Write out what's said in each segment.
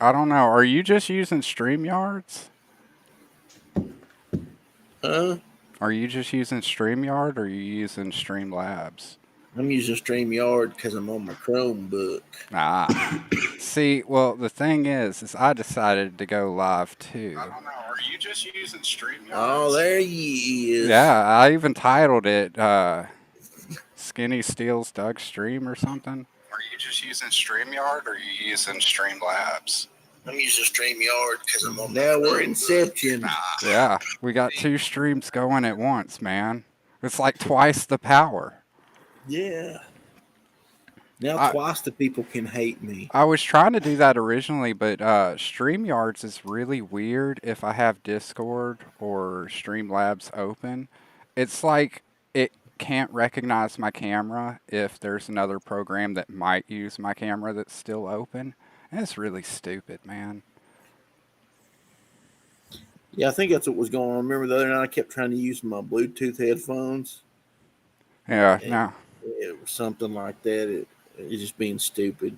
I don't know. Are you just using StreamYards? Huh? Are you just using StreamYard or are you using Streamlabs? I'm using StreamYard because I'm on my Chromebook. Ah. See, well, the thing is I decided to go live I too. don't know. Are you just using Oh, StreamYards? there he is. Yeah, I even titled it Skinny Steals Doug Stream or something. Are you just using StreamYard or are you using Streamlabs? I'm using StreamYard because I'm on. Now we're Inception. Yeah, we got two streams going at once, man. It's like twice the power. Yeah. Now I twice the people can hate me. I was trying to do that originally, but StreamYards is really weird if I have Discord or Streamlabs open. It's like it can't recognize my camera if there's another program that might use my camera that's still open. And it's really stupid, man. Yeah, I think that's what was going on. Remember the other night I kept trying to use my Bluetooth headphones, Yeah, and no. it was something like that. It's just being stupid.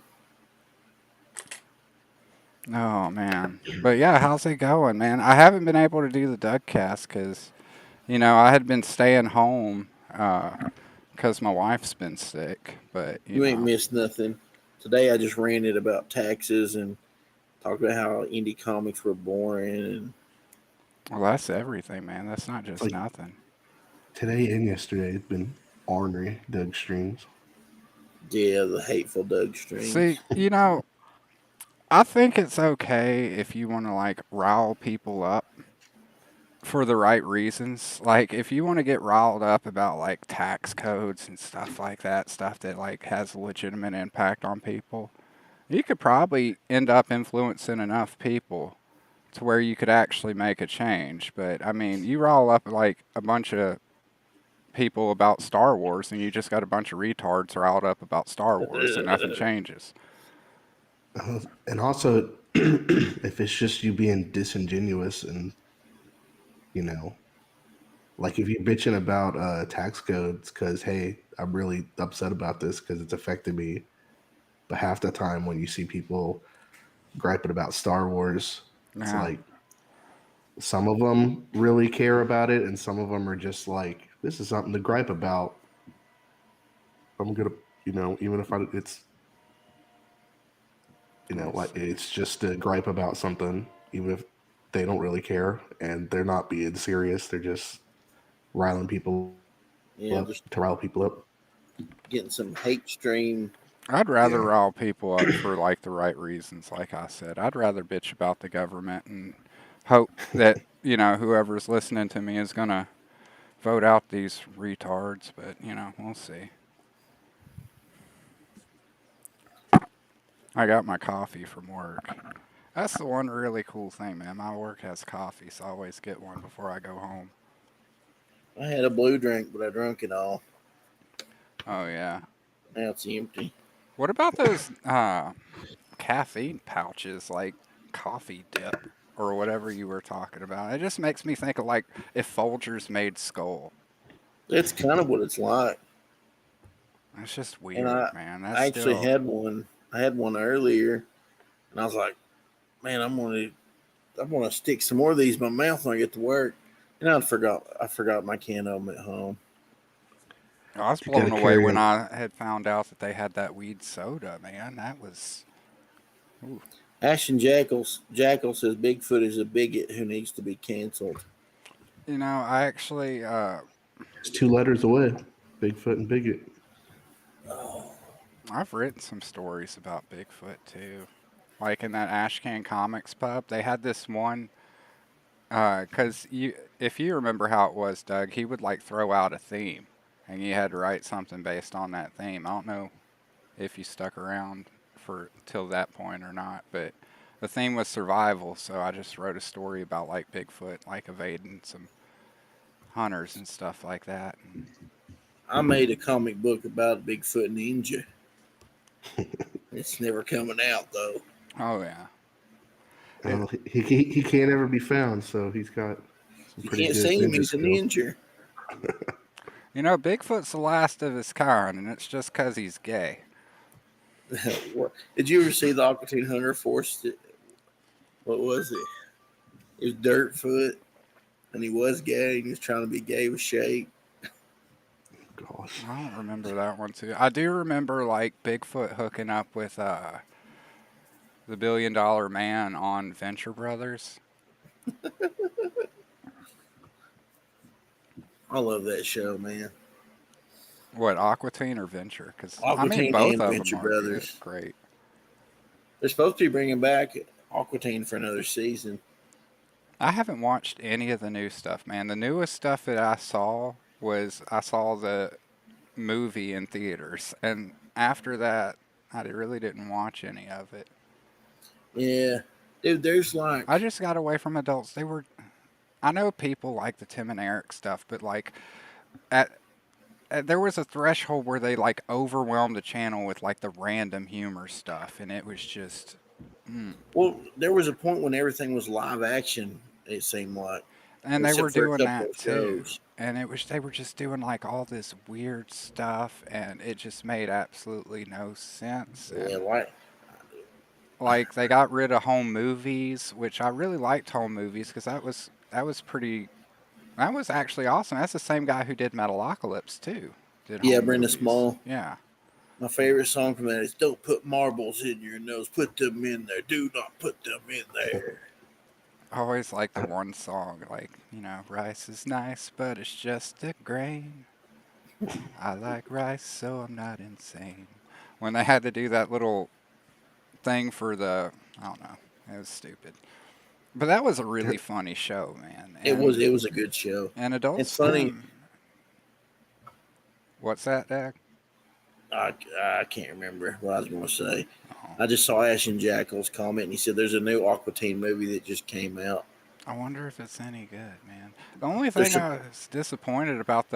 Oh, man. But yeah, how's it going, man? I haven't been able to do the Dougcast because, I had been staying home because my wife's been sick. But, You ain't missed nothing. Today I just ranted about taxes and talked about how indie comics were boring and well, that's everything, man. That's not just Like nothing. today and yesterday, it's been ornery Doug streams. yeah, the hateful Doug See, streams. I think it's okay if you want to like rile people up for the right reasons. Like if you want to get riled up about like tax codes and stuff like that, stuff that like has a legitimate impact on people, you could probably end up influencing enough people to where you could actually make a change. But I mean, you rile up like a bunch of people about Star Wars and you just got a bunch of retards riled up about Star Wars and nothing changes. And also, if it's just you being disingenuous and, you know, like if you're bitching about tax codes because, hey, I'm really upset about this because it's affected me. But half the time when you see people griping about Star Wars, it's Yeah. like some of them really care about it and some of them are just like, this is something to gripe about. I'm going to, even if Yes. like it's just a gripe about something, even if they don't really care and they're not being serious. They're just riling people up to Yeah, rile just people up. getting some hate stream. I'd rather Yeah. rile people up for like the right reasons, like I said. I'd rather bitch about the government and hope that, whoever's listening to me is going to vote out these retards, but, we'll see. I got my coffee from work. That's the one really cool thing, man. My work has coffee, so I always get one before I go home. I had a blue drink, but I drank it all. Oh, yeah. Now it's empty. What about those caffeine pouches like coffee dip or whatever you were talking about? It just makes me think of like if Folgers made Skull. That's kind of what it's like. That's just And weird, I, man. That's I actually still. had one. I had one earlier, and I was like, man, I'm gonna stick some more of these in my mouth when I get to work. And I forgot my can of them at home. I was You got to blown away carry when them. I had found out that they had that weed soda, man. That was. Ooh. Ashton Jackal says Bigfoot is a bigot who needs to be canceled. I actually. It's 2 letters away. Bigfoot and bigot. I've written some stories about Bigfoot too. Like in that Ashcan Comics pub, they had this one. Because if you remember how it was, Doug, he would like throw out a theme, and you had to write something based on that theme. I don't know if you stuck around for till that point or not, but the theme was survival, so I just wrote a story about like Bigfoot, like evading some hunters and stuff like that. And, I made a comic book about Bigfoot Ninja. It's never coming out though. oh yeah, it, Well, he can't ever be found, so he's got some You pretty can't good see him; ninja he's a skills. ninja. Bigfoot's the last of his kind, and it's just 'cause he's gay. Did you ever see the Aquatine Hunter Force What was it? It was Dirtfoot, and he was gay. And he was trying to be gay with Shake. Gosh. I don't remember that one too. I do remember like Bigfoot hooking up with the Billion Dollar Man on Venture Brothers. I love that show, man. What, Aqua Teen or Venture? Because I Aqua mean, Teen both and of Venture them are good, Brothers. great. They're supposed to be bringing back Aqua Teen for another season. I haven't watched any of the new stuff, man. The newest stuff that I saw was I saw the movie in theaters, and after that, I really didn't watch any of it. Yeah, dude. There's like, I just got away from adults. I know people like the Tim and Eric stuff, but like at there was a threshold where they like overwhelmed the channel with like the random humor stuff, and it was just, well, there was a point when everything was live action. It seemed like, and they were except for a doing couple that of too. shows. And they were just doing like all this weird stuff, and it just made absolutely no sense. Yeah, And like like they got rid of home movies, which I really liked home movies because that was actually awesome. That's the same guy who did Metalocalypse too. Did yeah, home Brenda movies. Small. Yeah. My favorite song from that is "Don't put marbles in your nose. Put them in there. Do not put them in there." I always like the one song, like, rice is nice, but it's just a grain. I like rice, so I'm not insane. When they had to do that little thing for I don't know, it was stupid. But that was a really funny show, man. It was a good show. And Adult It's funny. Swim. What's that, Dag? I can't remember what I was going to say. Oh, I just saw Ashton Jackal's comment, and he said there's a new Aqua Teen movie that just came out. I wonder if it's any good, man. The only There's thing some- I was disappointed about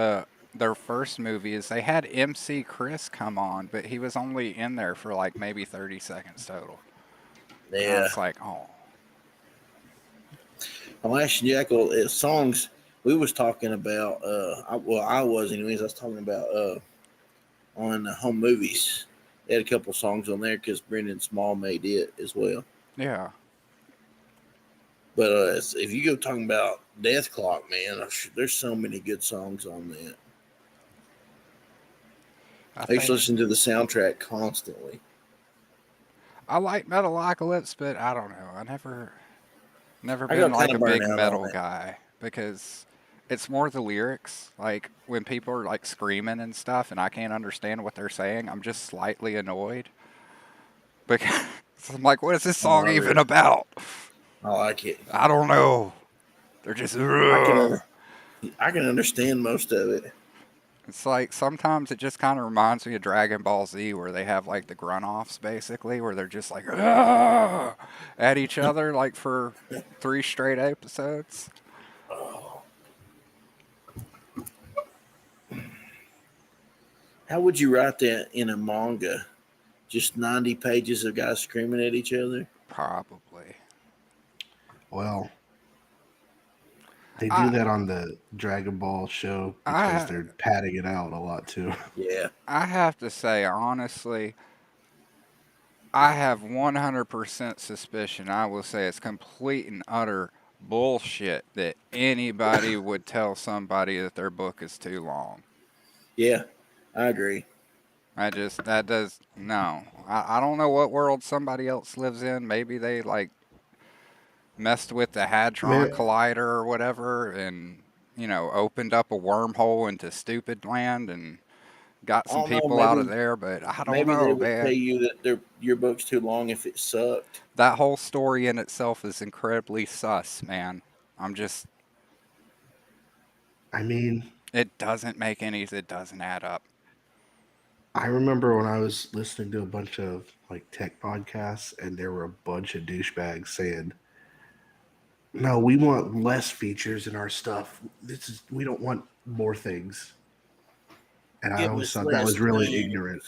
their first movie is they had MC Chris come on, but he was only in there for like maybe 30 seconds total. Yeah. It's like, oh, On Ashton Jackal songs, we was talking about. I was anyways. I was talking about on home movies. They had a couple songs on there because Brendan Small made it as well. yeah. But if you go talking about Death Clock, man, there's so many good songs on that. I used to listen to the soundtrack constantly. I like Metalocalypse, but I don't know. I never I been got like kinda a big burned out on metal it. guy because it's more the lyrics. Like when people are like screaming and stuff, and I can't understand what they're saying, I'm just slightly annoyed because I'm like, what is this song love even it. about? I like it. I don't know. They're just. I can understand most of it. It's like sometimes it just kind of reminds me of Dragon Ball Z, where they have like the grunt offs basically, where they're just like at each other like for 3 straight episodes. How would you write that in a manga? Just 90 pages of guys screaming at each other? Probably. Well, they do I- that on the Dragon Ball show I- because they're padding it out a lot too. Yeah. I have to say, honestly, I have 100% suspicion. I will say it's complete and utter bullshit that anybody would tell somebody that their book is too long. Yeah. I agree. I don't know what world somebody else lives in. Maybe they like messed with the Hadron Man. Collider or whatever and, opened up a wormhole into stupid land and got some I don't know, people out of maybe- there, but I don't Maybe they know, would tell man. you that your book's too long if it sucked. That whole story in itself is incredibly sus, man. I mean, It doesn't it doesn't add up. I remember when I was listening to a bunch of like tech podcasts, and there were a bunch of douchebags saying, "No, we want less features in our stuff. We don't want more things." And I Give always us thought that less was really things. ignorant.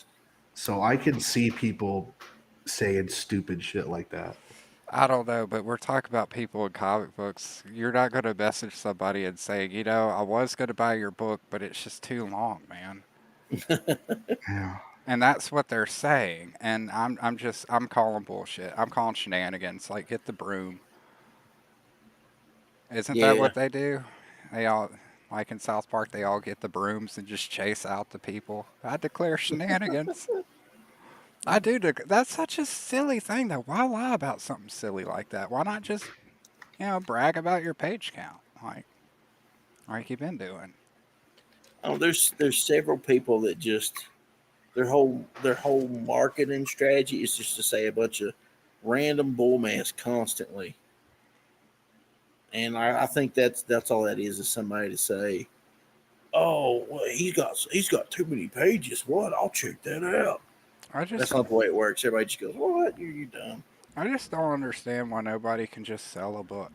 So I can see people saying stupid shit like that. I don't know, but we're talking about people in comic books. You're not going to message somebody and say, I was going to buy your book, but it's just too long, man. Yeah. And that's what they're saying. And I'm calling bullshit. I'm calling shenanigans. Like, get the broom. Isn't that Yeah. what they do? They all, like in South Park, they all get the brooms and just chase out the people. I declare shenanigans. I do. That's such a silly thing, though. Why lie about something silly like that? Why not just, brag about your page count, like you've been doing? Oh, there's several people that just their whole marketing strategy is just to say a bunch of random bull mess constantly. And I think that's all that is somebody to say, oh, well, he's got too many pages. What? I'll check that out. I just, That's not the way it works. Everybody just goes, what? You dumb. I just don't understand why nobody can just sell a book.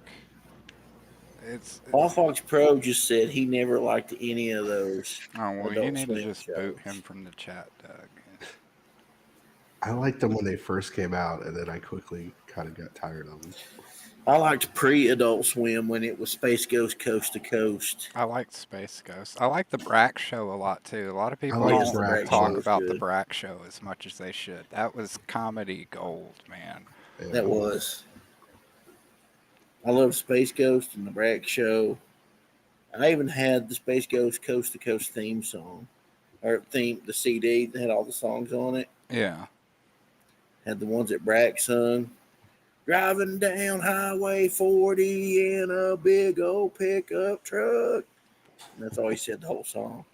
It's, Paul Fox Pro just said he never liked any of those oh well, you Adult need to Swim just boot him shows. from the chat, Doug. I liked them when they first came out, and then I quickly kind of got tired of them. I liked pre-Adult Swim when it was Space Ghost Coast to Coast. I like Space Ghost. I like the Brack Show a lot too. A lot of I people Oh like yes, don't the Brack Brack Show talk Show. was about the good. Brack Show as much as they should. That was comedy gold, man. That Yeah. was. I love Space Ghost and the Brack Show. I even had the Space Ghost Coast to Coast theme song, or the CD that had all the songs on it. Yeah. Had the ones that Brack sung. Driving down Highway 40 in a big old pickup truck. And that's all he said the whole song.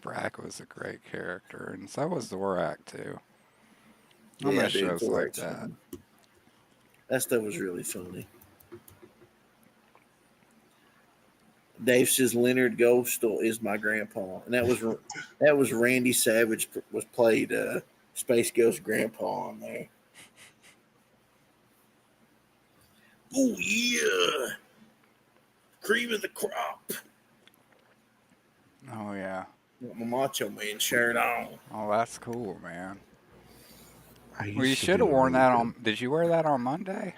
Brack was a great character, and so was Zorak too. I Yeah, miss dude, shows like Thorax that. fun. That stuff was really funny. Dave says Leonard Ghostal is my grandpa, and that was Randy Savage was played Space Ghost Grandpa on there. Oh yeah, cream of the crop. Oh yeah. Got my Macho Man shirt on. Oh, that's cool, man. I Well, you used to should do have a worn really that good. on. Did you wear that on Monday?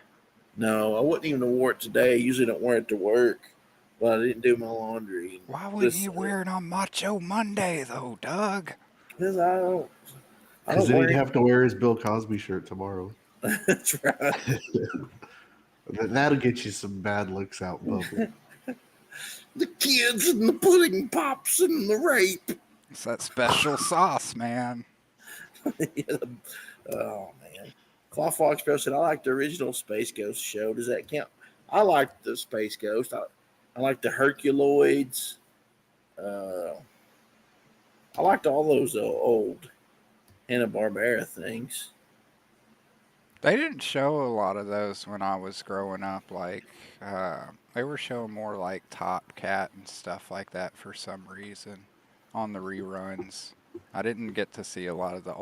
No, I wouldn't even have wore it today. I usually don't wear it to work, but I didn't do my laundry. Why wouldn't This you wear it on Macho Monday though, Doug? because I Because don't then wear he'd it. have to wear his Bill Cosby shirt tomorrow. That's right. That'll get you some bad looks out in public. The kids and the pudding pops and the rape. It's that special sauce, man. Yeah, oh man. Claw Fox Pro said, I like the original Space Ghost show. Does that count? I like the Space Ghost. I like the Herculoids. I liked all those old Hanna-Barbera things. They didn't show a lot of those when I was growing up. Like, they were showing more like Top Cat and stuff like that for some reason on the reruns. I didn't get to see a lot of the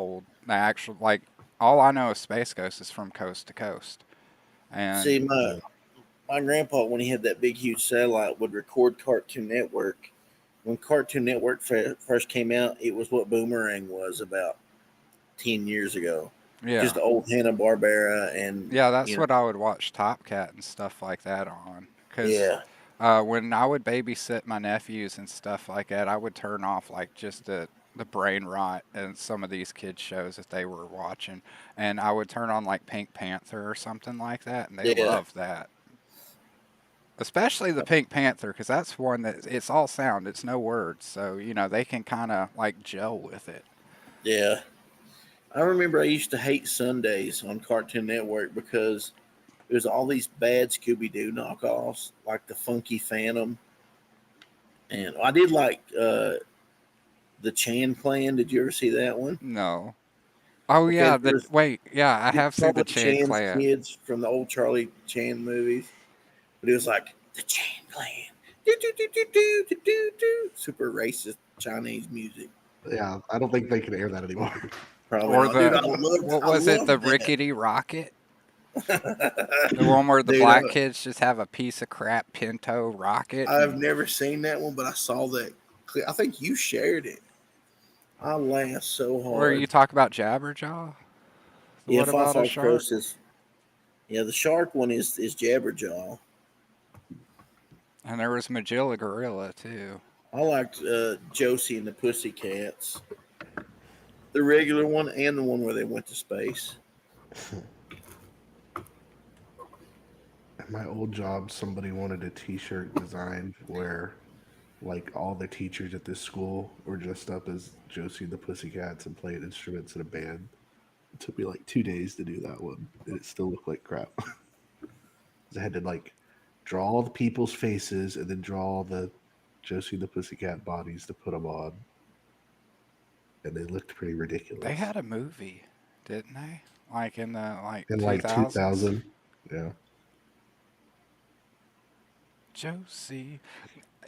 actual, like, all I know of Space Ghost is from Coast to Coast. See, And my grandpa, when he had that big, huge satellite, would record Cartoon Network. When Cartoon Network first came out, it was what Boomerang was about 10 years ago. yeah, Just old Hanna-Barbera and, yeah, that's you know, what I would watch Top Cat and stuff like that on. Because yeah. when I would babysit my nephews and stuff like that, I would turn off like just the brain rot and some of these kids shows that they were watching, and I would turn on like Pink Panther or something like that, and they Yeah. love that. Especially the Pink Panther, because that's one that it's all sound, it's no words, so they can kind of like gel with it. Yeah. I remember I used to hate Sundays on Cartoon Network because there's all these bad Scooby Doo knockoffs, like the Funky Phantom. And I did like the Chan Clan. Did you ever see that one? No. Oh Okay, yeah, there's I have all seen the the Chan Chan's Clan. kids from the old Charlie Chan movies. But it was like, the Chan Clan. Do, do, do, do, do, do, do, do. Super racist Chinese music. Yeah, I don't think they can air that anymore. Probably Or not. Dude, what was it, the Rickety Rocket? that. The one where the Dude, black kids just have a piece of crap Pinto rocket. I've never seen that one, but I saw that clip. I think you shared it. I laughed so Where you hard. talk about Jabberjaw? Yeah, What about a Fox Pro shark? says, yeah, the shark one is Jabberjaw. And there was Magilla Gorilla too. I liked Josie and the Pussycats. The regular one and the one where they went to space. my old job, somebody wanted a T-shirt designed where, like, all the teachers at this school were dressed up as Josie and the Pussycats and played instruments in a band. It took me like 2 days to do that one, and it still looked like crap. 'Cause I had to like draw all the people's faces and then draw all the Josie and the Pussycat bodies to put them on, and they looked pretty They ridiculous. had a movie, didn't they? Like in the In like 2000s. 2000, yeah. Josie.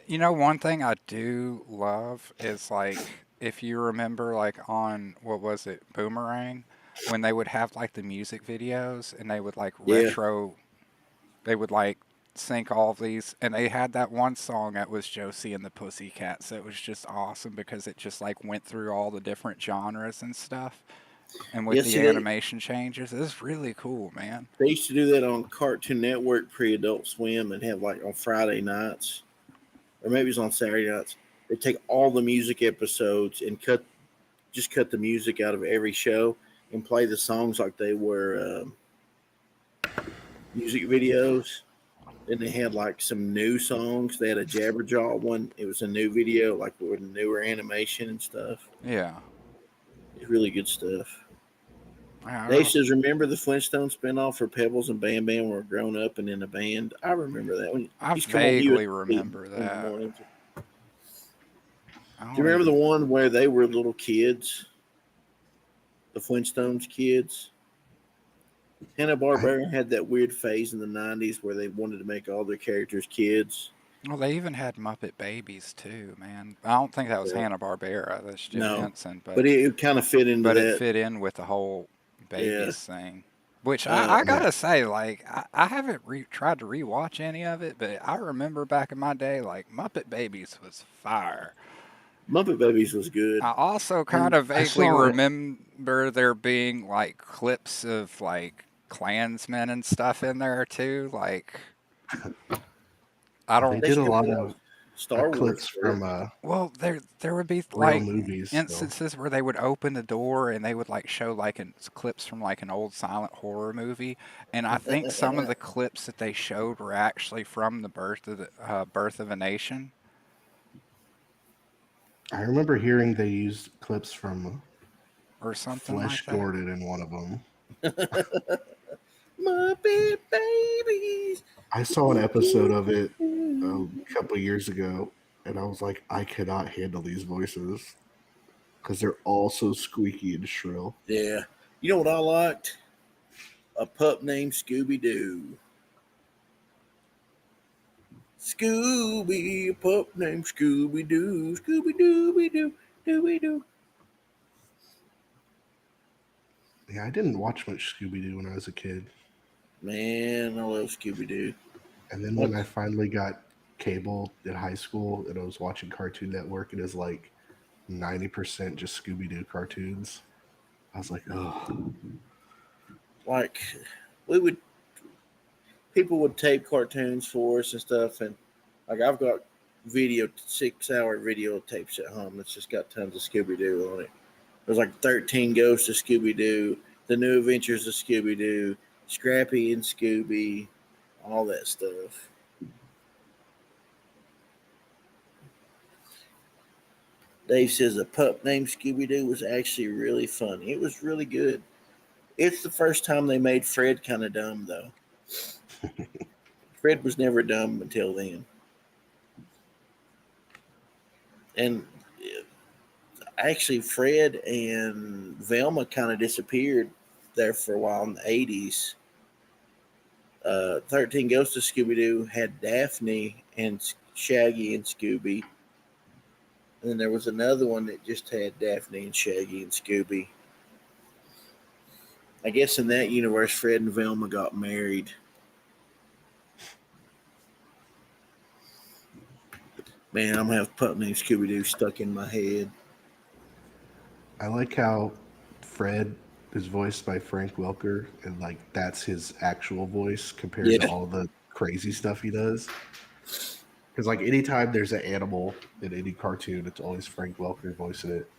You know, one thing I do love is like if you remember like on what was it, Boomerang, when they would have like the music videos and they would like Yeah. they would like sync all of these and they had that one song that was Josie and the Pussycats. So it was just awesome because it just like went through all the different genres and stuff. And with Yeah, the see, animation changes, it's really cool, man. they used to do that on Cartoon Network pre-Adult Swim and have like on Friday nights, or maybe it's on Saturday nights. They take all the music episodes and cut the music out of every show and play the songs like they were music videos. Then they had like some new songs. They had a Jabberjaw one. It was a new video, like with newer animation and stuff. Yeah. It's really good stuff. I Dave don't- says, "Remember the Flintstones spinoff for Pebbles and Bam Bam were grown up and in a band?" I remember that one. I Used to come on vaguely USB remember in the that. morning. I Do don't you remember even- the one where they were little kids? The Flintstones kids. Hanna-Barbera had that weird phase in the 90s where they wanted to make all their characters kids. Well, they even had Muppet Babies too, man. I don't think that was Yeah. Hanna-Barbera. That's Jim No, Henson, But it kind of fit into but it that. fit in with the whole Yeah. babies thing. Which Uh, I gotta say, like I haven't tried to rewatch any of it, but I remember back in my day, like Muppet Babies was fire. Muppet Babies was good. I also kind of I vaguely saw it. remember there being like clips of like Klansmen and stuff in there too. Like I They don't. did a still lot have of Star Wars clips stuff. from Well, there would be real like movies. So. instances where they would open the door and they would like show like clips from like an old silent horror movie, and I think some of the clips that they showed were actually from the Birth of a Nation. I remember hearing they used clips from Or something Flesh like that. Gordon in one of them. Muppet Babies. I saw an episode of it a couple years ago, and I was like, I cannot handle these voices because they're all so squeaky and shrill. Yeah. You know what I liked? A pup named Scooby Doo. Scooby, a pup named Scooby Doo. Scooby Dooby Doo, Dooby Doo. Yeah, I didn't watch much Scooby Doo when I was a kid, Man, I love Scooby Doo. and then when I finally got cable in high school and I was watching Cartoon Network, it was like 90% just Scooby Doo cartoons. I was like, oh, Like, people would tape cartoons for us and stuff, and like I've got 6-hour videotapes at home that's just got tons of Scooby Doo on it. There's like 13 Ghosts of Scooby Doo, The New Adventures of Scooby Doo, Scrappy and Scooby, all that stuff. Dave says a pup named Scooby Doo was actually really funny. It was really good. It's the first time they made Fred kind of dumb, though. Fred was never dumb until then. And actually, Fred and Velma kind of disappeared there for a while in the 80s. 13 Ghosts of Scooby-Doo had Daphne and Shaggy and Scooby. And then there was another one that just had Daphne and Shaggy and Scooby. I guess in that universe, Fred and Velma got married. Man, I'm going to have Pup Named Scooby-Doo stuck in my head. I like how Fred is voiced by Frank Welker, and like that's his actual voice compared Yeah. to all the crazy stuff he does. Because like anytime there's an animal in any cartoon, it's always Frank Welker voicing it.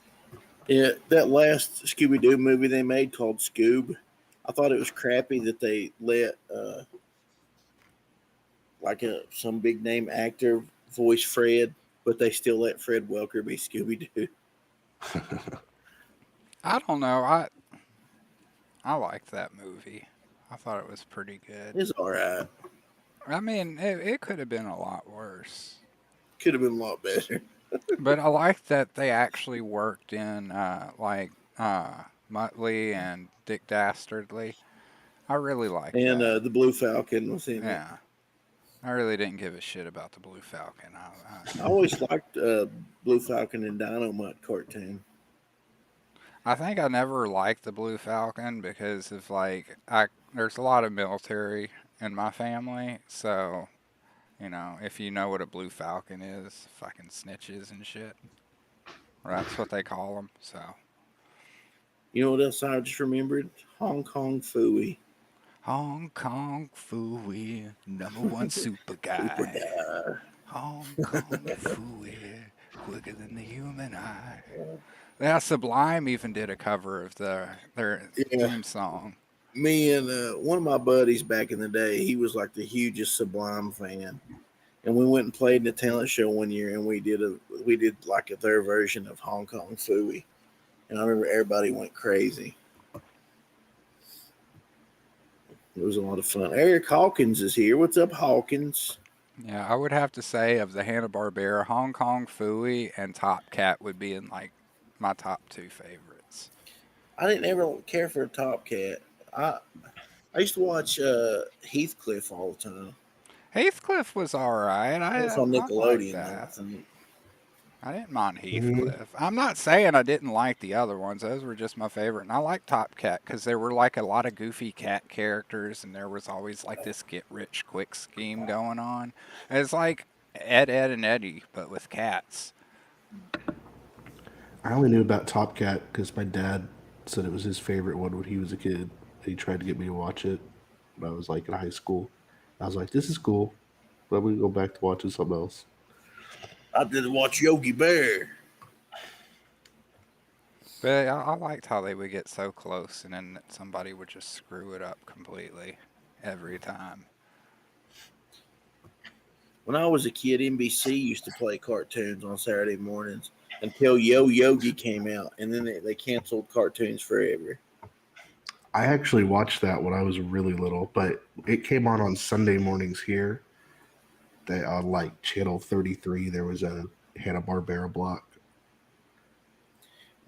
Yeah, that last Scooby-Doo movie they made called Scoob, I thought it was crappy that they let like some big name actor voice Fred, but they still let Fred Welker be Scooby Doo. I don't know. I liked that movie. I thought it was pretty good. It's all right. I mean, it could have been a lot worse. Could have been a lot better. But I liked that they actually worked in Muttley and Dick Dastardly. I really liked And that. the Blue Falcon was in it. Yeah, I really didn't give a shit about the Blue Falcon. I always liked Blue Falcon and Dynamite cartoon. I think I never liked the Blue Falcon because of like there's a lot of military in my family, so if you know what a Blue Falcon is, fucking snitches and shit. Or that's what they call them. So You know what else I just remembered? Hong Kong Fooey. Hong Kong Fooey, number one super Super guy. guy. Hong Kong Fooey, quicker than the human eye. Yeah, Sublime even did a cover of their Yeah. theme song. Me and one of my buddies back in the day, he was like the hugest Sublime fan. And we went and played in the talent show one year, and we did like their version of Hong Kong Fooey. And I remember everybody went crazy. It was a lot of fun. Eric Hawkins is here. What's up, Hawkins? Yeah, I would have to say of the Hanna-Barbera, Hong Kong Fooey and Top Cat would be in like my top two favorites. I didn't ever care for a Top Cat. I used to watch Heathcliff all the time. Heathcliff was all right. It's on I liked Nickelodeon. that. I I didn't mind Mhm. Heathcliff. I'm not saying I didn't like the other ones. Those were just my favorite. And I like Top Cat because there were like a lot of goofy cat characters, and there was always like this get rich quick scheme going on. It's like Ed, Ed, and Eddie, but with cats. I only knew about Top Cat because my dad said it was his favorite one when he was a kid. He tried to get me to watch it when I was like in high school. I was like, "This is cool," but we go back to watching something else. did watch Yogi Bear. But I liked how they would get so close, and then somebody would just screw it up completely every time. When I was a kid, NBC used to play cartoons on Saturday mornings until Yo Yogi came out, and then they canceled cartoons forever. I actually watched that when I was really little, but it came on Sunday mornings here. That on like channel 33, there was a Hanna Barbera block.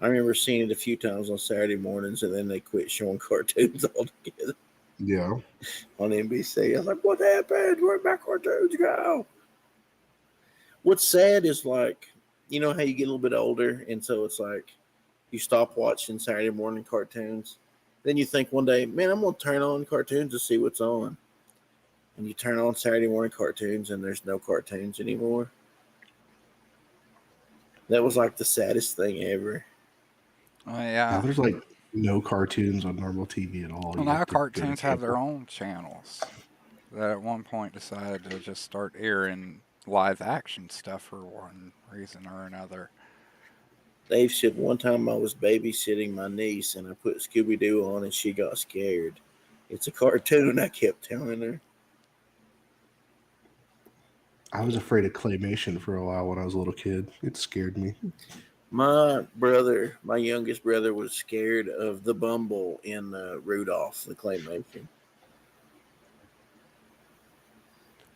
I remember seeing it a few times on Saturday mornings, and then they quit showing cartoons altogether Yeah, on NBC. I was like, "What happened? Where'd my cartoons go?" What's sad is like, you know how you get a little bit older, and so it's like you stop watching Saturday morning cartoons. Then you think one day, man, I'm gonna turn on cartoons to see what's on. And you turn on Saturday morning cartoons, and there's no cartoons anymore. That was like the saddest thing ever. Well, now yeah. there's like no cartoons on normal TV at all. Well, You now have to go to cartoons have their cable. own channels that at one point decided to just start airing live action stuff for one reason or another. Dave said one time I was babysitting my niece, and I put Scooby Doo on, and she got scared. It's a cartoon, I kept telling her. I was afraid of claymation for a while when I was a little kid. It scared me. My brother, my youngest brother, was scared of the Bumble in Rudolph, the claymation.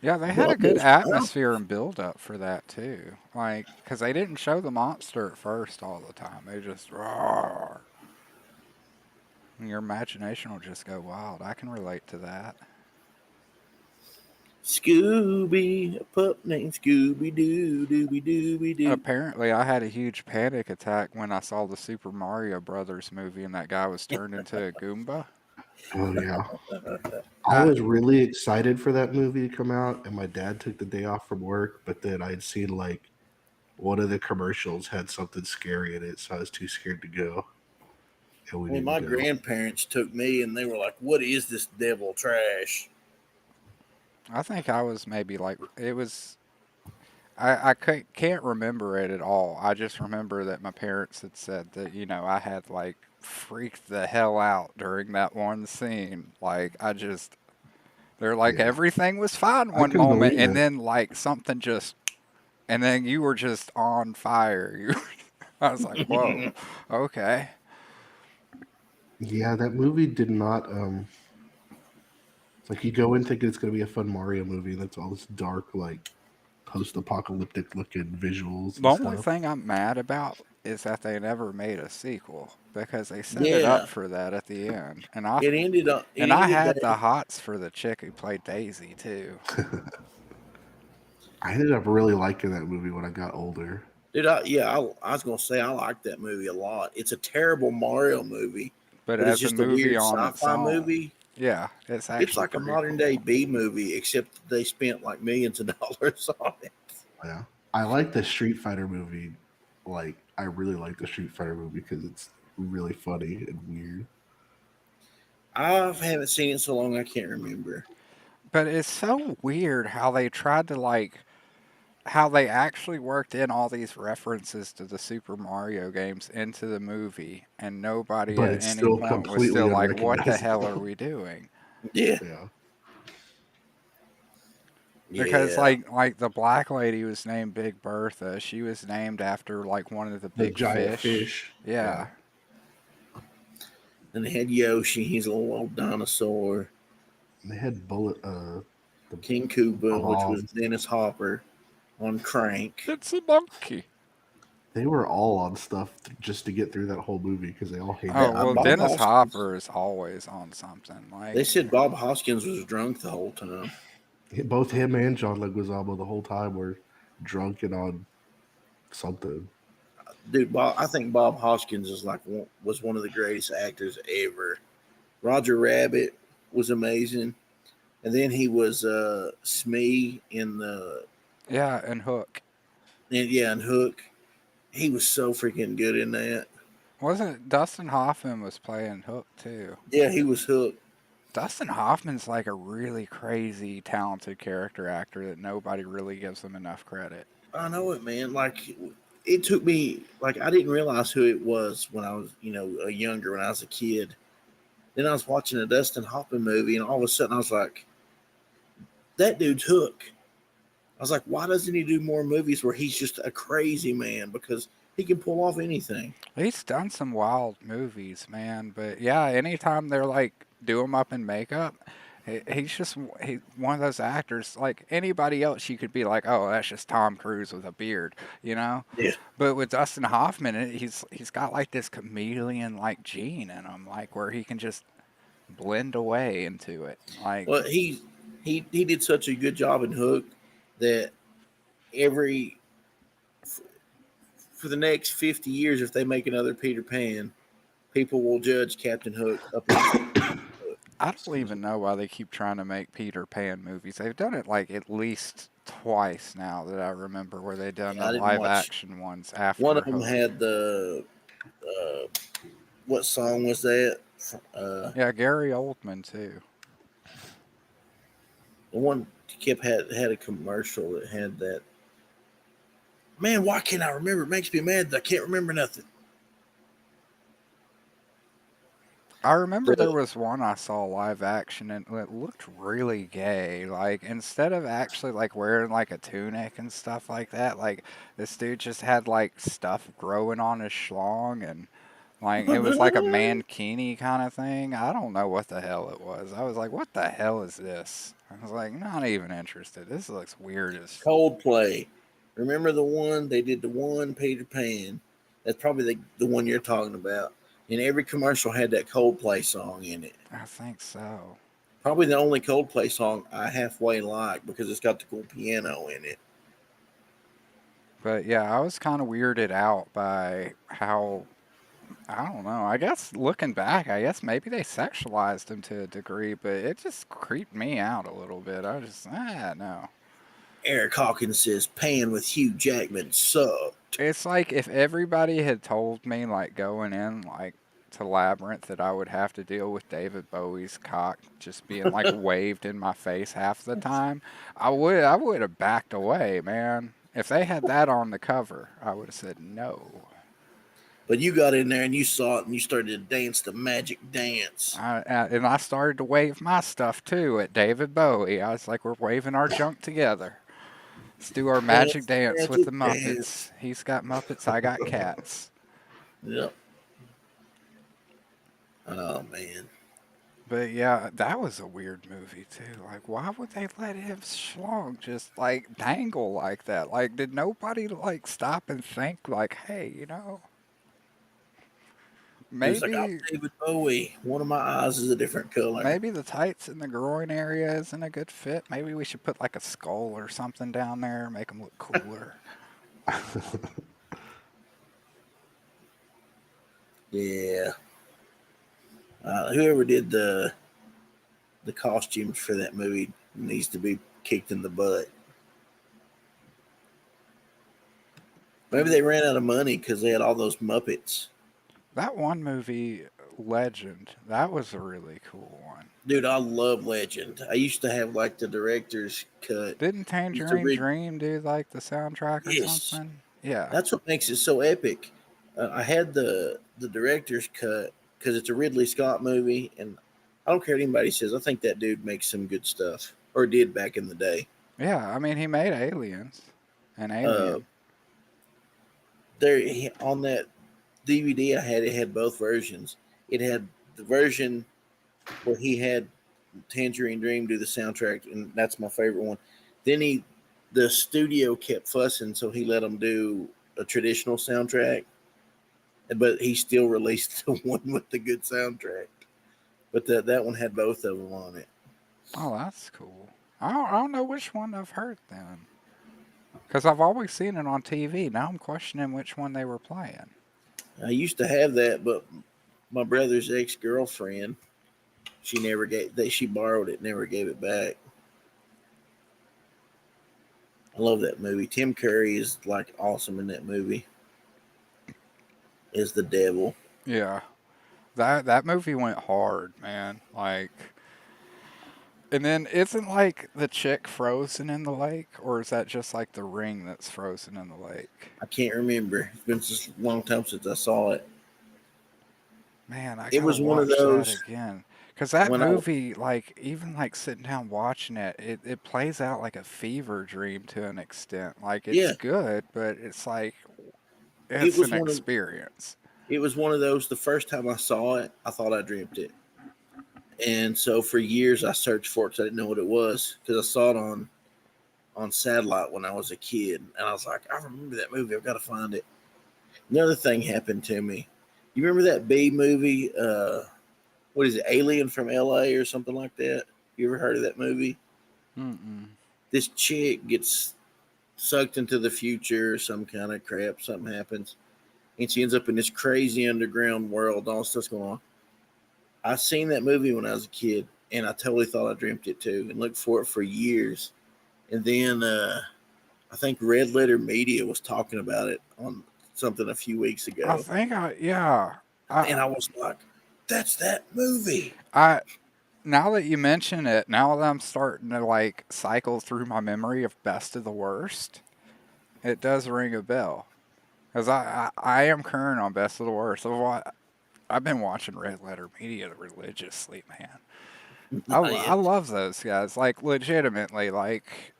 Yeah, they had a good Bumble's tough. atmosphere and build up for that too. Like, because they didn't show the monster at first all the time. They just roar. And your imagination will just go wild. I can relate to that. Scooby, a pup named Scooby Doo, Dooby Dooby Doo. Apparently, I had a huge panic attack when I saw the Super Mario Brothers movie and that guy was turned into a Goomba. Oh yeah. I was really excited for that movie to come out, and my dad took the day off from work, but then I'd seen like one of the commercials had something scary in it, so I was too scared to go. And we Well, didn't my go. grandparents took me, and they were like, "What is this devil trash?" I think I was maybe like, it was. I can't remember it at all. I just remember that my parents had said that, I had like freaked the hell out during that one scene. Like, They're like Yeah. everything was fine I one can moment, believe and it. then like something just, and then you were just on fire. You, I was like, whoa, okay. Yeah, that movie did not. It's like you go in thinking it's gonna be a fun Mario movie, and it's all this dark, like post-apocalyptic looking visuals The and only stuff. thing I'm mad about is that they never made a sequel because they set it up Yeah, for that at the end, it and I ended had the that. hots for the chick who played Daisy too. I ended up really liking that movie when I got older. Dude, I was gonna say I like that movie a lot. It's a terrible Mario movie, But but it's as a just a movie weird on its sci-fi own, movie. yeah, it's It's actually like a pretty modern day cool. B movie, except they spent like millions of dollars on it. Yeah, I like the Street Fighter movie. Like, I really like the Street Fighter movie because it's really funny and weird. I haven't seen it so long I can't remember. But it's so weird how they tried to like how they actually worked in all these references to the Super Mario games into the movie, and nobody But at it's any still point was completely still like, "What the hell are unrecognizable. we doing?" Yeah, Yeah, Because yeah. like the black lady was named Big Bertha. She was named after like one of the the big giant fish. fish. Yeah. Yeah, And they had Yoshi. He's a little old dinosaur. and they had the King Koopa, which was Bob. Dennis Hopper on Crank. It's a monkey. They were all on stuff just to get through that whole movie because they all hated Oh, that well, Bob movie. Dennis Hoskins. Hopper is always on something. They Like, said Bob Hoskins was drunk the whole time. Both him and John Leguizamo the whole time were drunk and on something. Dude, I think Bob Hoskins is was one of the greatest actors ever. Roger Rabbit was amazing, and then he was Smee in the yeah, and Hook. and Hook. He was so freaking good in that. Wasn't Dustin Hoffman was playing Hook too? Yeah, he was Hook. Dustin Hoffman's like a really crazy, talented character actor that nobody really gives him enough credit. I know it, man. Like it took me like I didn't realize who it was when I was younger when I was a kid. Then I was watching a Dustin Hoffman movie, and all of a sudden I was like, that dude's Hook. I was like, why doesn't he do more movies where he's just a crazy man? Because he can pull off anything. He's done some wild movies, man. But yeah, anytime they're like do him up in makeup, he's just one of those actors. Like anybody else, you could be like, oh, that's just Tom Cruise with a beard, you know. Yeah. But with Dustin Hoffman, he's got like this chameleon like gene in him, like where he can just blend away into it. Like, Well, he did such a good job in Hook that every for the next 50 years, if they make another Peter Pan, people will judge Captain Hook up against I don't even know why they keep trying to make Peter Pan movies. They've done it like at least twice now that I remember where they've done the I didn't live watch. action ones One after of them Hook. had the uh, what song was that? Uh, Yeah, Gary Oldman too. the one kept had a commercial that had that. Man, why can't I remember? It makes me mad that I can't remember nothing. I remember there The, was one I saw live action and it looked really gay. Like instead of actually like wearing like a tunic and stuff like that, like this dude just had like stuff growing on his schlong and like it was like a mankini kind of thing. I don't know what the hell it was. I was like, what the hell is this? I was like, not even interested. This looks weird as. Coldplay. Remember the one they did the one Peter Pan? That's probably the one you're talking about. And every commercial had that Coldplay song in it. I think so. Probably the only Coldplay song I halfway like because it's got the cool piano in it. But yeah, I was kind of weirded out by how I don't know. I guess looking back, I guess maybe they sexualized him to a degree, but it just creeped me out a little bit. I just no. Eric Hawkins says Pan with Hugh Jackman sucked. It's like if everybody had told me like going in like to Labyrinth that I would have to deal with David Bowie's cock just being like waved in my face half the time, I would have backed away, man. If they had that on the cover, I would have said no. But you got in there and you saw it and you started to dance the magic dance. And I started to wave my stuff too at David Bowie. I was like, we're waving our junk together. Let's do our magic Dance the dance with magic the dance. Muppets. He's got Muppets, I got cats. Yep. Oh man. But yeah, that was a weird movie too. Like, why would they let him schlong just like dangle like that? Like, did nobody like stop and think like, hey, He was like, I'm maybe David Bowie. One of my eyes is a different color. maybe the tights in the groin area isn't a good fit. Maybe we should put like a skull or something down there, make him look cooler. Yeah. Whoever did the costumes for that movie needs to be kicked in the butt. Maybe they ran out of money because they had all those Muppets. That one movie, Legend, that was a really cool one. Dude, I love Legend. I used to have like the director's cut. Didn't Used to Tangerine read. Dream do like the soundtrack or Yes, something? Yeah. that's what makes it so epic. I had the director's cut because it's a Ridley Scott movie, and I don't care what anybody says. I think that dude makes some good stuff, or did back in the day. Yeah, I mean, he made Aliens and Uh, Alien. on that DVD I had, it had both versions. It had the version where he had Tangerine Dream do the soundtrack, and that's my favorite one. Then the studio kept fussing, so he let him do a traditional soundtrack, but he still released the one with the good soundtrack. But that one had both of them on it. Oh, that's cool. I don't know which one I've heard then. Because I've always seen it on TV. Now I'm questioning which one they were playing. I used to have that, but my brother's ex girlfriend, she never gave. She borrowed it, never gave it back. I love that movie. Tim Curry is like awesome in that movie. Is the devil. Yeah. That movie went hard, man. Like, and then isn't like the chick frozen in the lake, or is that just like the ring that's frozen in the lake? I can't remember. It's been such a long time since I saw it. Man, I It gotta was one of watch that those again. Cause that when I movie, like, even like sitting down watching it, it plays out like a fever dream to an extent. Like, it's yeah, good, but it's like it it's was an one of experience. it was one of those. The first time I saw it, I thought I dreamt it, and so for years I searched for it because I didn't know what it was because I saw it on satellite when I was a kid, and I was like, I remember that movie. I've got to find it. Another thing happened to me. You remember that B movie? What is it? Alien from L.A. or something like that. You ever heard of that movie? Mm-mm. This chick gets sucked into the future, some kind of crap. Something happens, and she ends up in this crazy underground world. All stuff's going on. I seen that movie when I was a kid, and I totally thought I dreamt it too, and looked for it for years. And then I think Red Letter Media was talking about it on something a few weeks I ago, think yeah. I and I was like, "That's that movie." I now that you mention it, now that I'm starting to like cycle through my memory of best of the worst, it does ring a bell. Cause I am current on best of the worst. I've been watching Red Letter Media religiously, man. I Yeah, love those guys. Like legitimately, like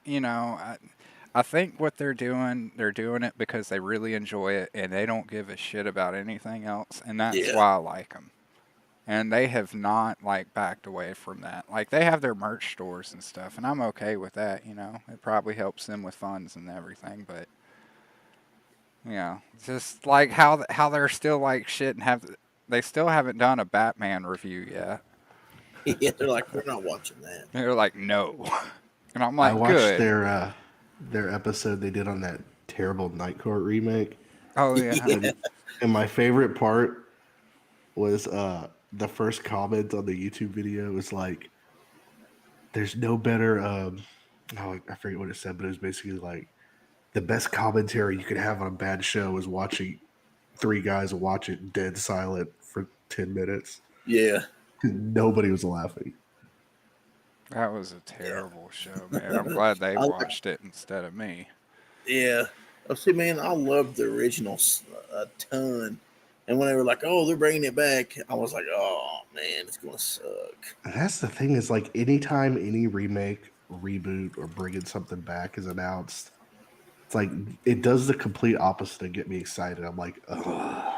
I think what they're doing it because they really enjoy it and they don't give a shit about anything else, and that's yeah, why I like them. And they have not like backed away from that. Like they have their merch stores and stuff, and I'm okay with that. It probably helps them with funds and everything, but just like how they're still like shit and they still haven't done a Batman review yet. yeah. They're like, "We're not watching that." They're like, no. And I'm I like, watched good. their episode they did on that terrible Night Court remake, Oh, yeah. Yeah, and my favorite part was the first comment on the YouTube video was like, "There's no better." Oh, I forget what it said, but it was basically like the best commentary you could have on a bad show is watching three guys watch it dead silent for 10 minutes. yeah, Nobody was laughing. That was a yeah. terrible show, man. I'm glad they I like, watched it instead of me. yeah. Oh, see, man, I love the originals a ton. And when they were like, "Oh, they're bringing it back," I was like, "Oh man, it's gonna suck." And that's the thing is like anytime any remake, reboot, or bringing something back is announced, it's like it does the complete opposite and get me excited. I'm like, ugh.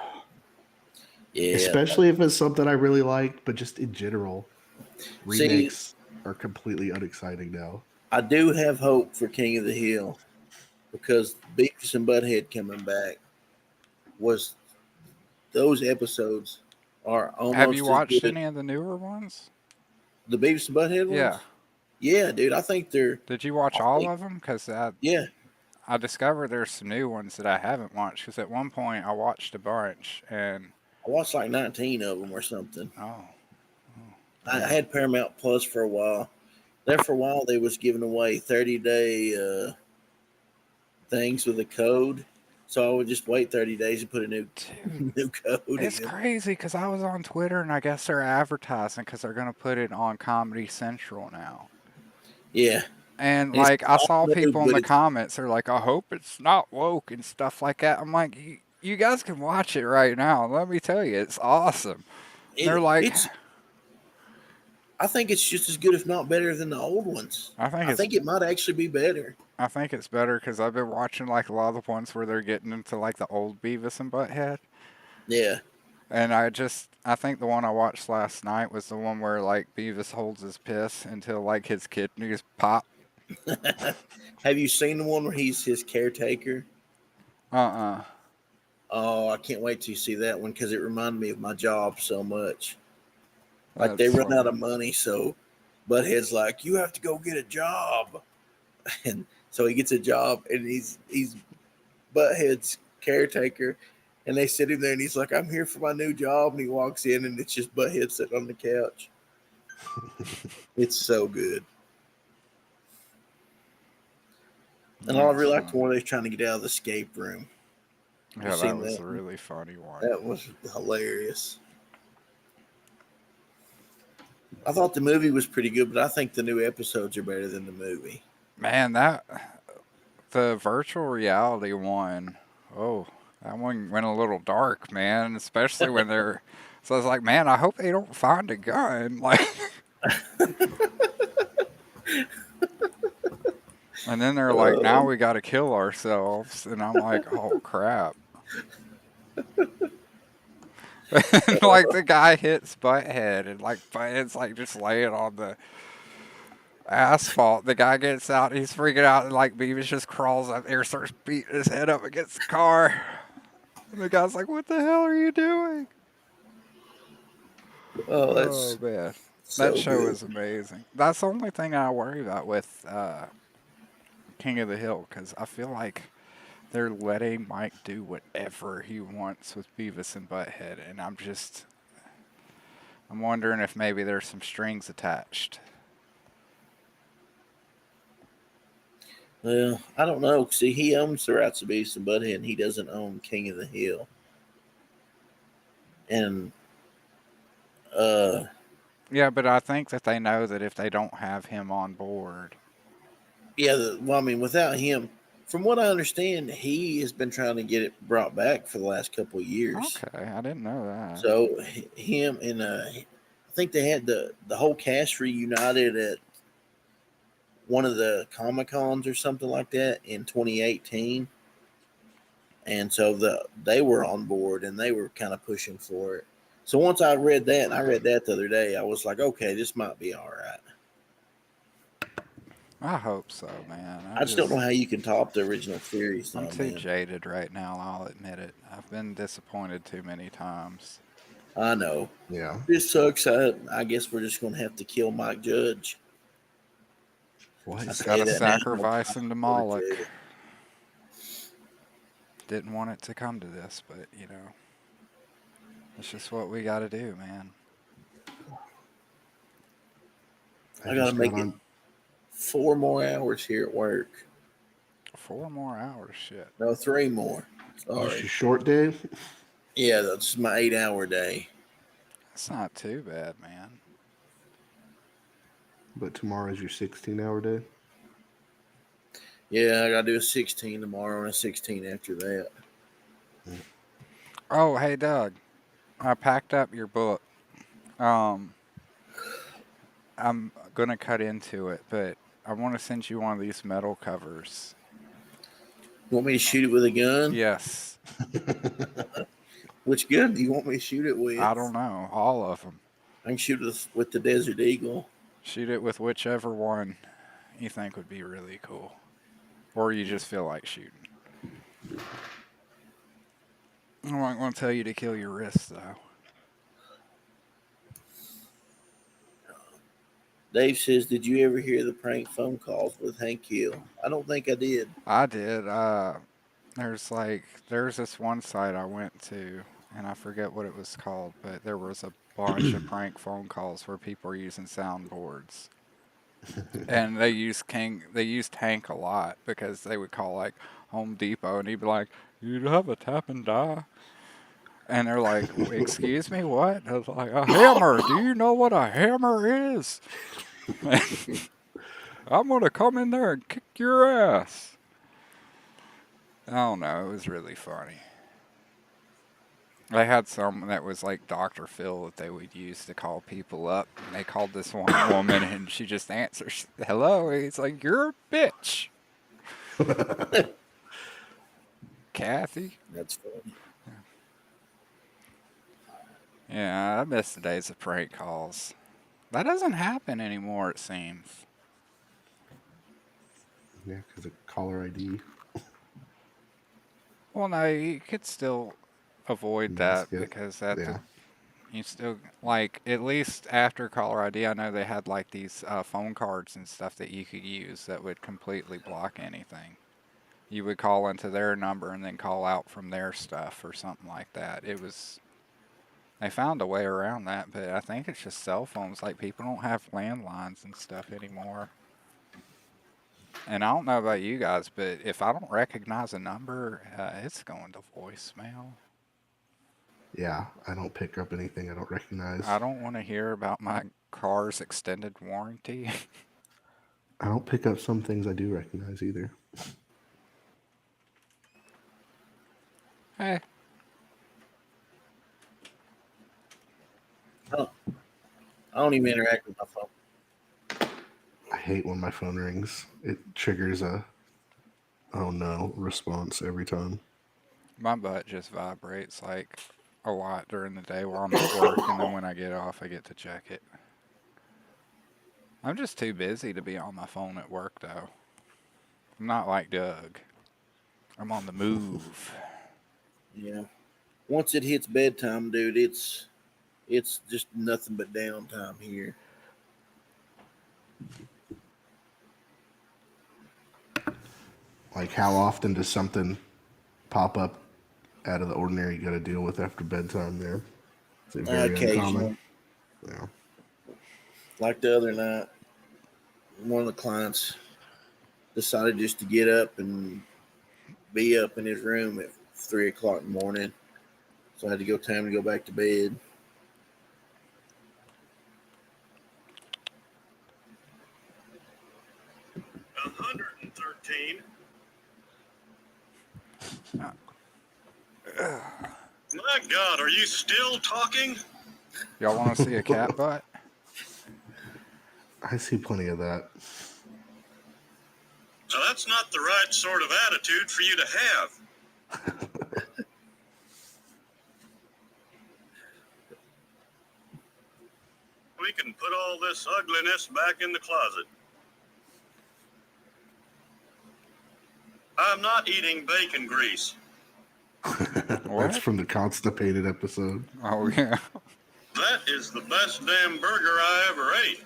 Yeah. Especially if it's something I really like, but just in general, See, remakes are completely unexciting now. I do have hope for King of the Hill because Beavis and Butthead coming back was those episodes are Have you almost as watched good. any of the newer ones? The Beavis and Butthead Yeah. ones. Yeah, dude, I think they're. Did you watch I all think, of them? Because yeah, I discovered there's some new ones that I haven't watched. Because at one point I watched a bunch, and I watched like 19 of them or something. oh, I yeah. had Paramount Plus for a while. There for a while, they was giving away 30-day things with a code, so I would just wait 30 days and put a new Dude, new code it's in. crazy because I was on Twitter and I guess they're advertising because they're gonna put it on Comedy Central now. Yeah, And it's like I all saw new, people in but the it's comments, they're like, "I hope it's not woke and stuff like that." I'm like, "You guys can watch it right now. Let me tell you, it's awesome." And they're like, it's. I think it's just as good, if not better, than the old ones. "I think I it's think it might actually be better. I think it's better because I've been watching like a lot of the ones where they're getting into like the old Beavis and Butthead." Yeah. And I think the one I watched last night was the one where like Beavis holds his piss until like his kidneys pop. Have you seen the one where he's his caretaker? Uh-uh. Oh, I can't wait to see that one because it reminded me of my job so much. Like they That's run out of funny. money, so Butthead's like, "You have to go get a job," and so he gets a job, and he's Butthead's caretaker, and they sit him there, and he's like, "I'm here for my new job," and he walks in, and it's just Butthead sitting on the couch. It's so good, and I That's really liked the funny. one they're trying to get out of the escape room. You Yeah, that seen was that? a really funny one. That was hilarious. I thought the movie was pretty good, but I think the new episodes are better than the movie. Man, the virtual reality one, oh, that one went a little dark, man, especially when they're so I was like, man, I hope they don't find a gun. Like and then they're like, now Um, we gotta kill ourselves and I'm like, oh crap. And like the guy hits Butthead and like Butthead's like just laying on the asphalt. The guy gets out, he's freaking out, and like Beavis just crawls up there, starts beating his head up against the car. And the guy's like, "What the hell are you doing?" oh, Oh that's man, that so show good. is amazing. That's the only thing I worry about with King of the Hill because I feel like they're letting Mike do whatever he wants with Beavis and Butthead, and I'm wondering if maybe there's some strings attached. Well, I don't know. See, he owns the rights to Beavis and Butthead, and he doesn't own King of the Hill. And uh, Yeah, but I think that they know that if they don't have him on board, yeah, well, I mean, without him, from what I understand, he has been trying to get it brought back for the last couple of years. okay, I didn't know that. So him and I think they had the whole cast reunited at one of the Comic Cons or something like that in 2018, and so they were on board and they were kind of pushing for it. So once I read that, and I read that the other day, I was like, okay, this might be all right. I hope so, man. I just don't know how you can top the original series, I'm though, too man. jaded right now, I'll admit it. I've been disappointed too many times. I know Yeah. this sucks. I guess we're just gonna have to kill Mike Judge. What? I say Gotta that now. sacrifice him to I'm Moloch. jaded. Didn't want it to come to this, but you know, it's just what we gotta do, man. I gotta just got make it on. 4 more hours here at work. 4 more hours, shit. No, 3 more. Just a Sorry. short day, Yeah, that's my 8-hour day. That's not too bad, man. but tomorrow's your 16-hour day. Yeah, I gotta do a 16 tomorrow and a 16 after that. Oh, hey Doug, I packed up your book. Um, I'm gonna cut into it, but I want to send you one of these metal covers. You want me to shoot it with a gun? Yes, Which gun do you want me to shoot it I don't with? know, all of them. I can shoot it with the Desert Eagle. Shoot it with whichever one you think would be really cool, or you just feel like shooting. I'm not gonna tell you to kill your wrists though. Dave says, "Did you ever hear the prank phone calls with Hank Hill?" I don't think I did. I did. There's this one site I went to, and I forget what it was called, but there was a bunch of prank phone calls where people were using soundboards, and they used Hank a lot because they would call like Home Depot, and he'd be like, "You'd have a tap and die," and they're like, "Excuse me, what?" I was like, "A hammer. Do you know what a hammer is?" I'm gonna come in there and kick your ass. I don't know. It was really funny. They had some that was like Dr. Phil that they would use to call people up. And they called this one woman and she just answers, "Hello." He's like, "You're a bitch, Kathy." That's funny. Yeah, I miss the days of prank calls. That doesn't happen anymore, it seems. Yeah, because of caller ID. Well, no, you could still avoid that Mask it. because at the Yeah. you still like at least after caller ID, I know they had like these phone cards and stuff that you could use that would completely block anything. You would call into their number and then call out from their stuff or something like that. They found a way around that, but I think it's just cell phones. Like people don't have landlines and stuff anymore. And I don't know about you guys, but if I don't recognize a number, it's going to voicemail. Yeah, I don't pick up anything I don't recognize. I don't want to hear about my car's extended warranty. I don't pick up some things I do recognize either. Hey, I don't even interact with my phone. I hate when my phone rings. It triggers a oh no response every time. my butt just vibrates like a lot during the day while I'm at work, and then when I get off, I get to check it. I'm just too busy to be on my phone at work, though. I'm not like Doug. I'm on the move. Yeah. Once it hits bedtime, dude, it's just nothing but downtime here. Like, how often does something pop up out of the ordinary you got to deal with after bedtime there? Is it very uncommon? Occasionally, Yeah. like the other night, one of the clients decided just to get up and be up in his room at 3 o'clock in the morning. So I had to go time to go back to bed. $113. My God, are you still talking? Y'all want to see a cat butt? I see plenty of that. So that's not the right sort of attitude for you to have. We can put all this ugliness back in the closet. I'm not eating bacon grease. That's What? from the constipated episode. Oh, yeah. That is the best damn burger I ever ate.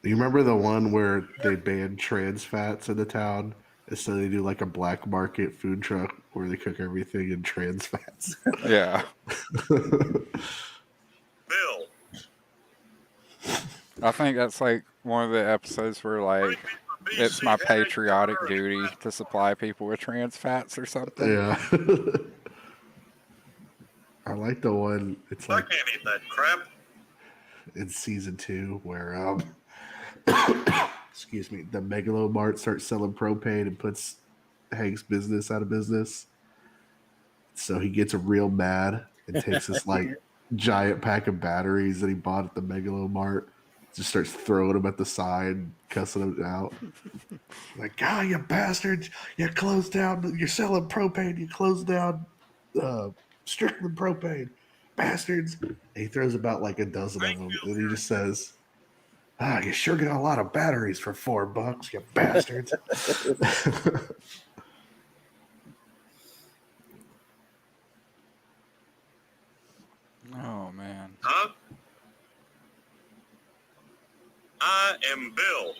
Do you remember the one where they banned trans fats in the town? And so they do like a black market food truck where they cook everything in trans fats. Yeah. Bill, I think that's like one of the episodes where, like, it's my patriotic duty to supply people with trans fats or something. Yeah. I like the one, it's I like can't eat that crap. in season 2 where excuse me, the Megalomart starts selling propane and puts Hank's business out of business. So he gets real mad and takes this like giant pack of batteries that he bought at the Megalomart. Just starts throwing them at the side, cussing them out. Like, "Ah, you bastards! You closed down. You're selling propane. You closed down Strickland propane, bastards!" And he throws about like a dozen of them, and he just says, "Ah, you sure got a lot of batteries for $4, you bastards!" Oh man. Huh? I am Bill.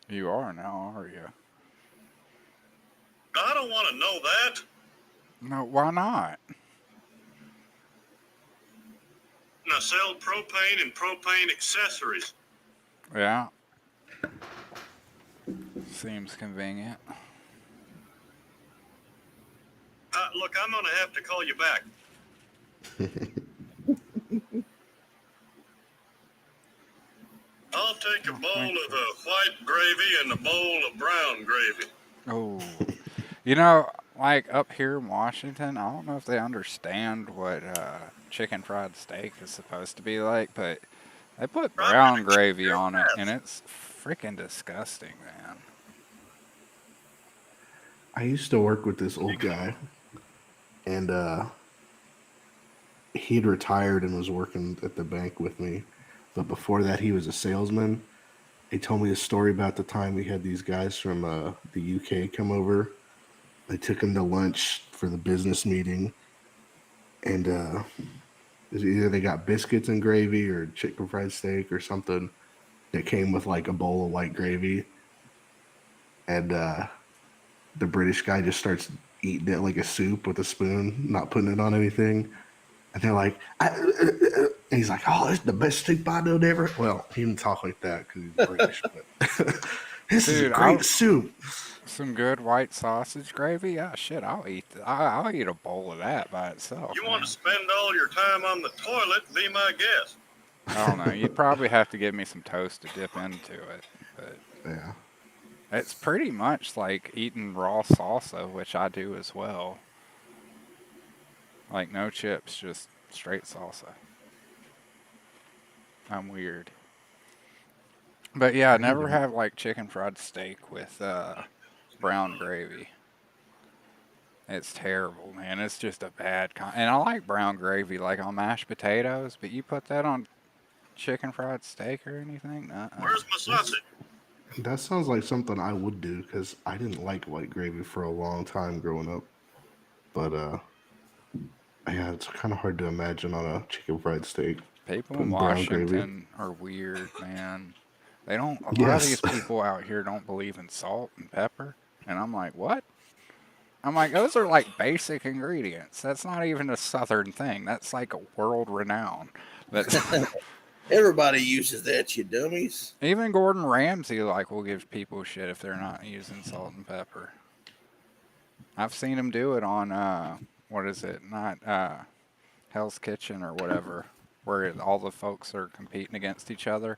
You are now, are you? I don't want to know that. No, why not? I sell propane and propane accessories. Yeah. Seems convenient. Look, I'm going to have to call you back. I'll take a bowl of white gravy and a bowl of brown gravy. Oh. You know, like up here in Washington, I don't know if they understand what chicken fried steak is supposed to be like, but they put brown gravy on it, and it's freaking disgusting, man. I used to work with this old guy, and he'd retired and was working at the bank with me. But before that, he was a salesman. He told me a story about the time we had these guys from the UK come over. They took him to lunch for the business meeting, and either they got biscuits and gravy or chicken fried steak or something that came with like a bowl of white gravy. And the British guy just starts eating it like a soup with a spoon, not putting it on anything. And they're like, and he's like, "Oh, this is the best soup I know ever." Well, he didn't talk like that because he's British, but this is a great soup. Some good white sausage gravy? Yeah, shit, I'll eat. I'll eat a bowl of that by itself. You want to spend all your time on the toilet? Be my guest. I don't know. You'd probably have to give me some toast to dip into it, but Yeah. it's pretty much like eating raw salsa, which I do as well. Like no chips, just straight salsa. I'm weird. But yeah, never have like chicken fried steak with brown gravy. It's terrible, man. It's just a bad and I like brown gravy like on mashed potatoes, but you put that on chicken fried steak or anything? Where's my sausage? That sounds like something I would do because I didn't like white gravy for a long time growing up. But yeah, it's kind of hard to imagine on a chicken fried steak. People in Putting brown gravy. Washington are weird, man. They don't. A lot of Yes. these people out here don't believe in salt and pepper, and I'm like, what? I'm like, those are like basic ingredients. That's not even a Southern thing. That's like a world renown. That's Everybody uses that, you dummies. even Gordon Ramsay like will give people shit if they're not using salt and pepper. I've seen him do it on what is it? Not Hell's Kitchen or whatever, where all the folks are competing against each other.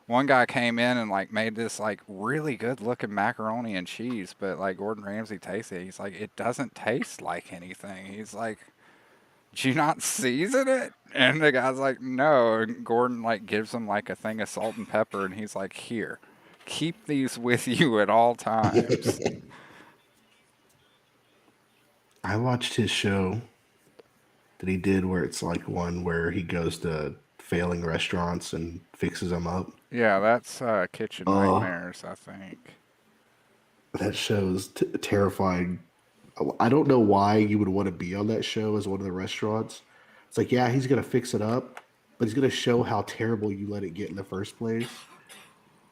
One guy came in and like made this like really good looking macaroni and cheese, but like Gordon Ramsay tasted it. He's like, it doesn't taste like anything. He's like, did you not season it? And the guy's like, no. And Gordon like gives him like a thing of salt and pepper, and he's like, here, keep these with you at all times. I watched his show that he did where it's like one where he goes to failing restaurants and fixes them up. Yeah, that's Kitchen Oh. Nightmares, I think. That show's terrifying. I don't know why you would want to be on that show as one of the restaurants. It's like, yeah, he's going to fix it up, but he's going to show how terrible you let it get in the first place.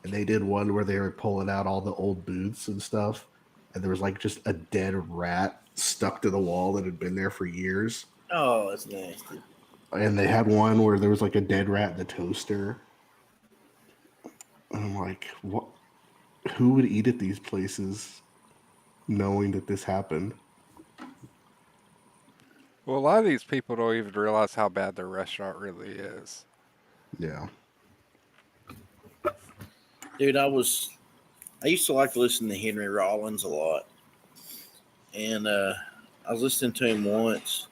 And they did one where they were pulling out all the old booths and stuff, and there was like just a dead rat stuck to the wall that had been there for years. Oh, that's nasty. And they had one where there was like a dead rat in the toaster. And I'm like, what? Who would eat at these places knowing that this happened? Well, a lot of these people don't even realize how bad their restaurant really is. Yeah. Dude, I used to like to listen to Henry Rollins a lot. And I was listening to him once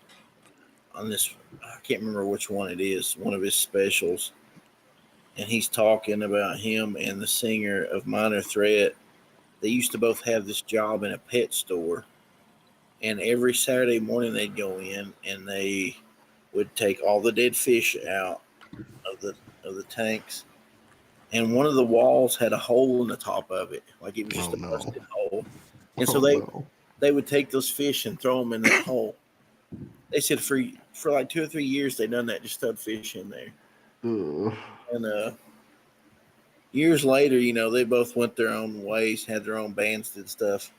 on this. I can't remember which one it is. One of his specials, and he's talking about him and the singer of Minor Threat. They used to both have this job in a pet store, and every Saturday morning they'd go in and they would take all the dead fish out of the tanks, and one of the walls had a hole in the top of it, like it was just Oh, a no. busted hole. And so Oh, no. they would take those fish and throw them in that hole. They said for like 2 or 3 years they done that, just stuffed fish in there. Ugh. And years later, they both went their own ways, had their own bands, did stuff.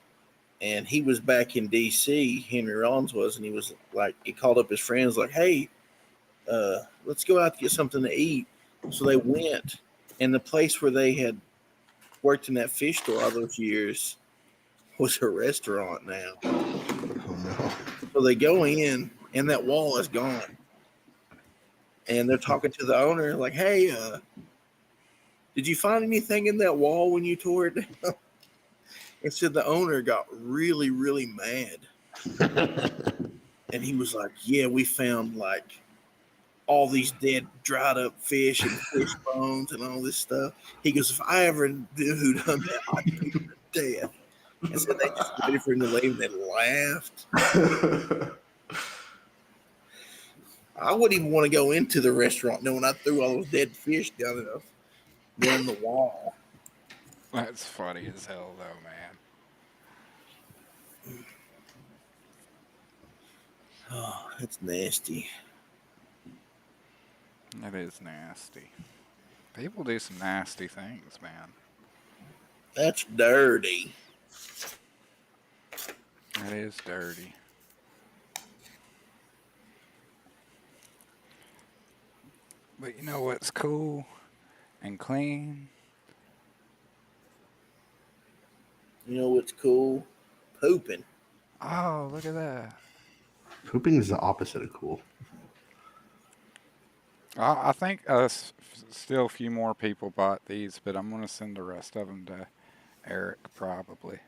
And he was back in D.C. Henry Rollins was, and he was like, he called up his friends, like, "Hey, let's go out to get something to eat." So they went, and the place where they had worked in that fish store all those years was a restaurant now. Oh, no. So they go in, and that wall is gone. And they're talking to the owner, like, "Hey, did you find anything in that wall when you tore it down?" And so the owner got really, really mad. And he was like, "Yeah, we found like all these dead, dried up fish and fish bones and all this stuff." He goes, "If I ever knew who done that, I'd keep him to death." And so they just waited for him to leave, and they laughed. I wouldn't even want to go into the restaurant knowing I threw all those dead fish down the wall. That's funny as hell, though, man. Oh, that's nasty. That is nasty. People do some nasty things, man. That's dirty. That is dirty. But you know what's cool and clean? You know what's cool? Pooping. Oh, look at that. Pooping is the opposite of cool. I think still a few more people bought these, but I'm going to send the rest of them to Eric probably.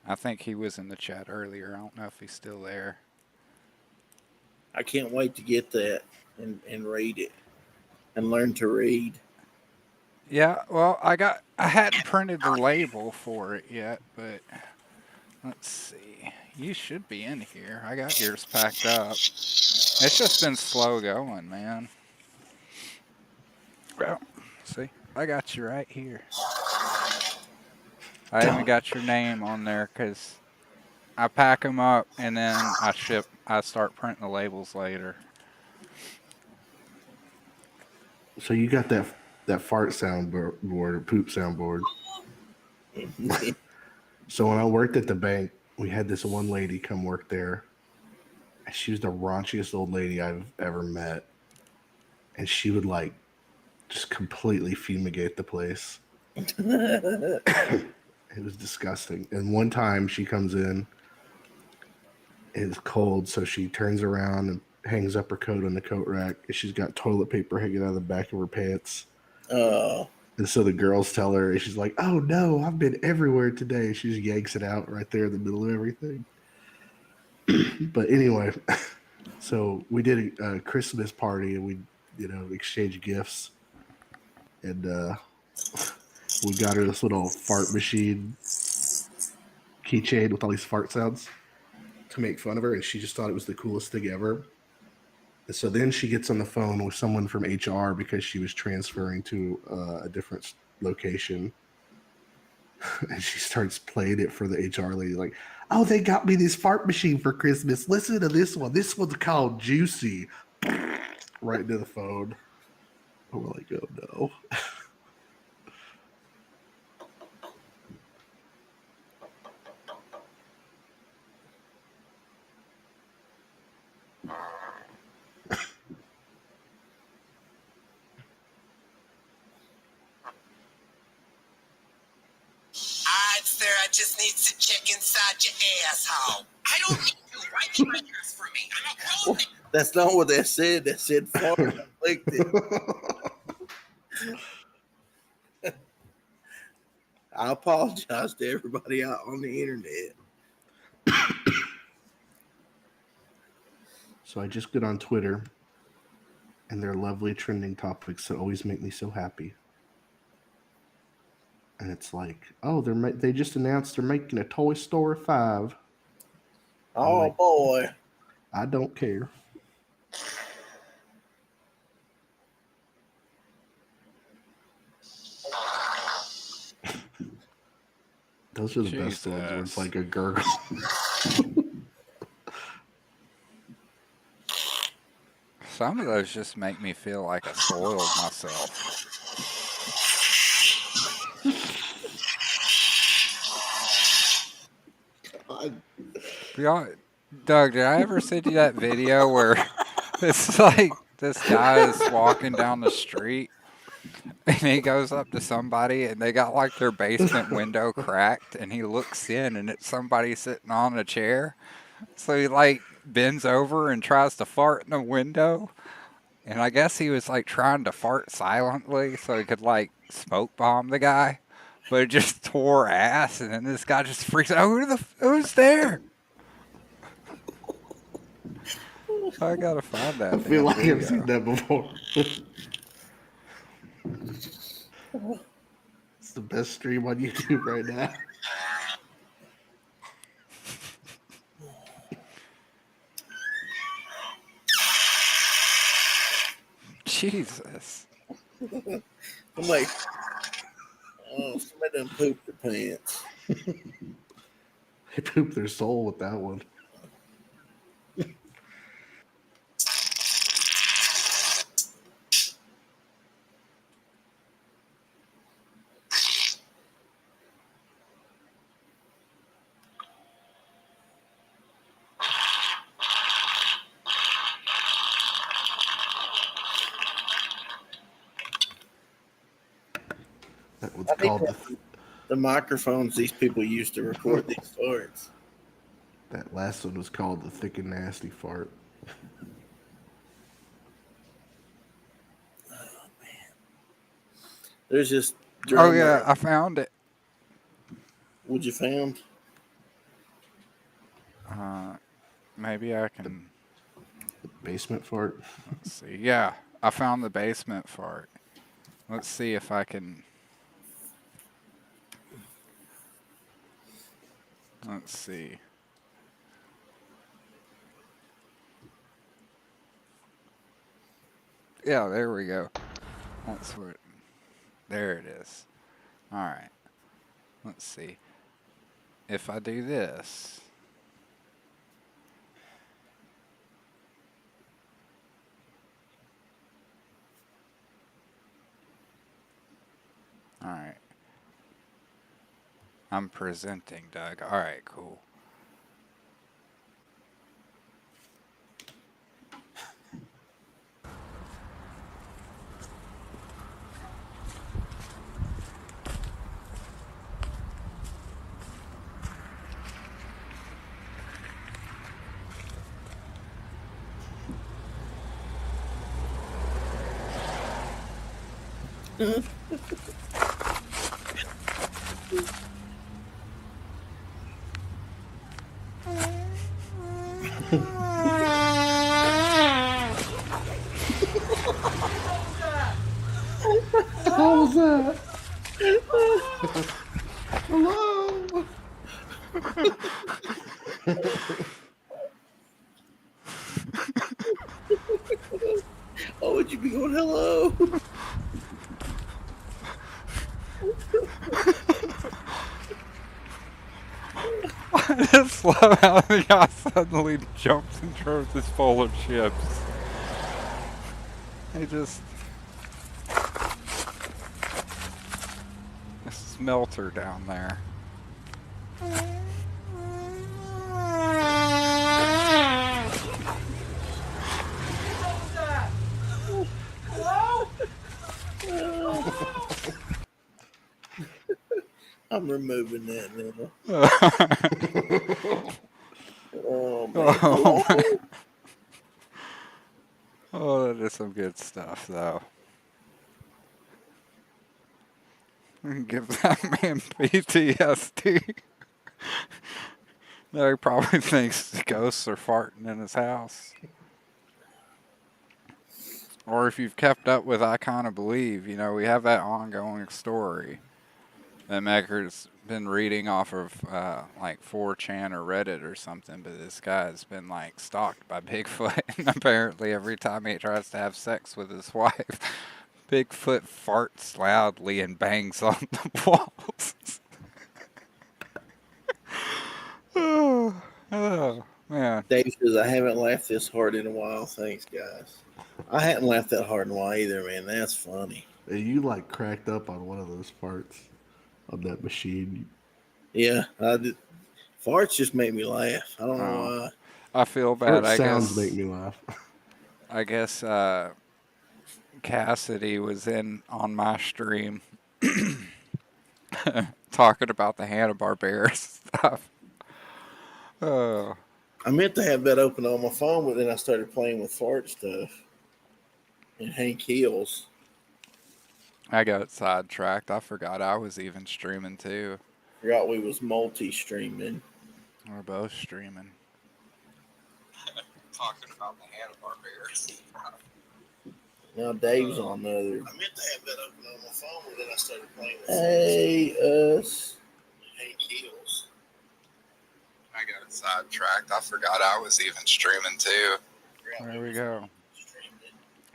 I think he was in the chat earlier. I don't know if he's still there. I can't wait to get that and read it and learn to read. Yeah, well, I hadn't printed the label for it yet, but let's see. You should be in here. I got yours packed up. It's just been slow going, man. Well, see, I got you right here. I even got your name on there because I pack them up and then I start printing the labels later. So you got that fart soundboard, poop soundboard. So when I worked at the bank, we had this one lady come work there. She was the raunchiest old lady I've ever met. And she would like just completely fumigate the place. It was disgusting. And one time she comes in, it's cold, so she turns around and hangs up her coat on the coat rack. And she's got toilet paper hanging out of the back of her pants. Oh. And so the girls tell her, and she's like, "Oh no, I've been everywhere today." She just yanks it out right there in the middle of everything. But anyway, so we did a Christmas party, and we, exchanged gifts. And we got her this little fart machine keychain with all these fart sounds to make fun of her, and she just thought it was the coolest thing ever. And so then she gets on the phone with someone from HR because she was transferring to a different location. And she starts playing it for the HR lady, like, "Oh, they got me this fart machine for Christmas. Listen to this one. This one's called Juicy." Right into the phone. And we're like, "Oh no." Sir, I just need to check inside your asshole. I don't need you wiping my ass for me. I'm a grown man. That's not what that said. That said fart. I clicked it. I apologize to everybody out on the internet. So I just get on Twitter, and their lovely trending topics that always make me so happy. And it's like, oh, they just announced they're making a Toy Story 5. Oh like- boy. I don't care. Those are the best ones where it's Jesus. like a gurgle. Some of those just make me feel like I spoiled myself. Y'all, Doug, did I ever send you that video where it's like this guy is walking down the street and he goes up to somebody and they got like their basement window cracked and he looks in and it's somebody sitting on a chair. So he like bends over and tries to fart in the window. And I guess he was like trying to fart silently so he could like smoke bomb the guy. But it just tore ass and then this guy just freaks out. Who's there? I gotta find that. I feel damn like video. I've seen that before. It's the best stream on YouTube right now. Jesus. I'm like, oh, somebody done pooped their pants. They pooped their soul with that one. That one's I think called the microphones these people use to record these farts. that last one was called the thick and nasty fart. There's just Oh drummer. yeah, I found it. What you found? Maybe I can. Basement fart. Let's see. Yeah, I found the basement fart. Let's see if I can. Let's see. Yeah, there we go. That's what. There it is. All right. Let's see. If I do this. All right. I'm presenting, Doug. All right, cool. What was that? Hello. Oh, would you be going hello? I just love how the guy suddenly jumps and throws this bowl of chips. He just. A smelter down there. I'm removing that now. Oh, man. Oh, man. Oh, that is some good stuff, though. Give that man PTSD. No, he probably thinks ghosts are farting in his house. Or if you've kept up with I Kinda Believe, you know, we have that ongoing story that Mecker's been reading off of like 4chan or Reddit or something, but this guy's been like stalked by Bigfoot, and apparently every time he tries to have sex with his wife, Bigfoot farts loudly and bangs on the walls. Oh, man. Dave says, I haven't laughed this hard in a while. Thanks, guys. I hadn't laughed that hard in a while either, man. That's funny. You like cracked up on one of those parts on that machine. Yeah, I did. Farts just make me laugh. I don't know why. I feel bad. Fart I sounds guess. make me laugh. I guess Cassidy was in on my stream talking about the Hanna-Barbera stuff. Oh, I meant to have that open on my phone, but then I started playing with fart stuff. And Hank Hills. I got sidetracked. I forgot I was even streaming too. Forgot we was multi-streaming. We're both streaming. Talking about the Hanna-Barbera. Now Dave's on the other. I meant to have that open on my phone, but then I started playing with Hey, us. Hank Hills. I got sidetracked. I forgot I was even streaming too. There we go.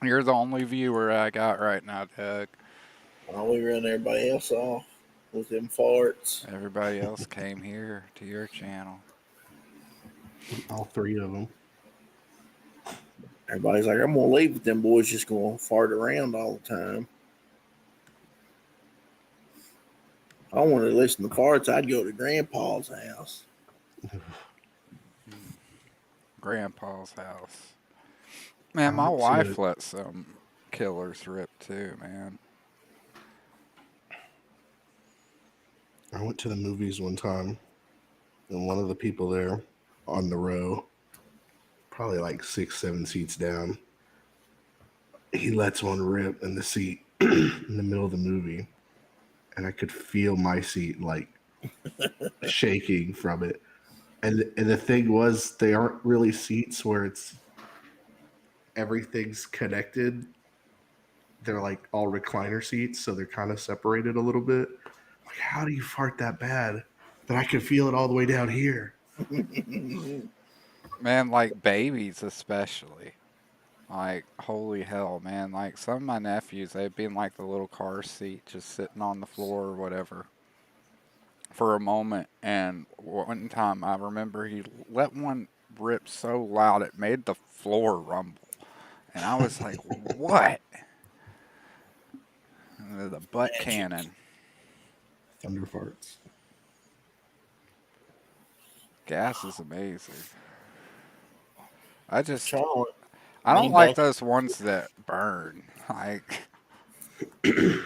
You're the only viewer I got right now, Doug. While we run everybody else off with them farts. Everybody else came here to your channel. All three of them. Everybody's like, I'm gonna leave, but them boys just gonna fart around all the time. If I wanted to listen to farts, I'd go to Grandpa's house. Grandpa's house. Man, my wife lets some killers rip too, man. I went to the movies one time, and one of the people there on the row, probably like 6-7 seats down, he lets one rip in the seat in the middle of the movie, and I could feel my seat like shaking from it. And the thing was, they aren't really seats where it's everything's connected. They're like all recliner seats, so they're kind of separated a little bit. Like, how do you fart that bad that I can feel it all the way down here? Man, like babies especially. Like, holy hell, man. Like, some of my nephews, they'd be in like the little car seat just sitting on the floor or whatever for a moment. And one time I remember he let one rip so loud it made the floor rumble. And I was like, what? And the butt cannon. Thunder farts. Gas is amazing. I just, Charlotte. I don't Lean like back. those ones that burn. Like, You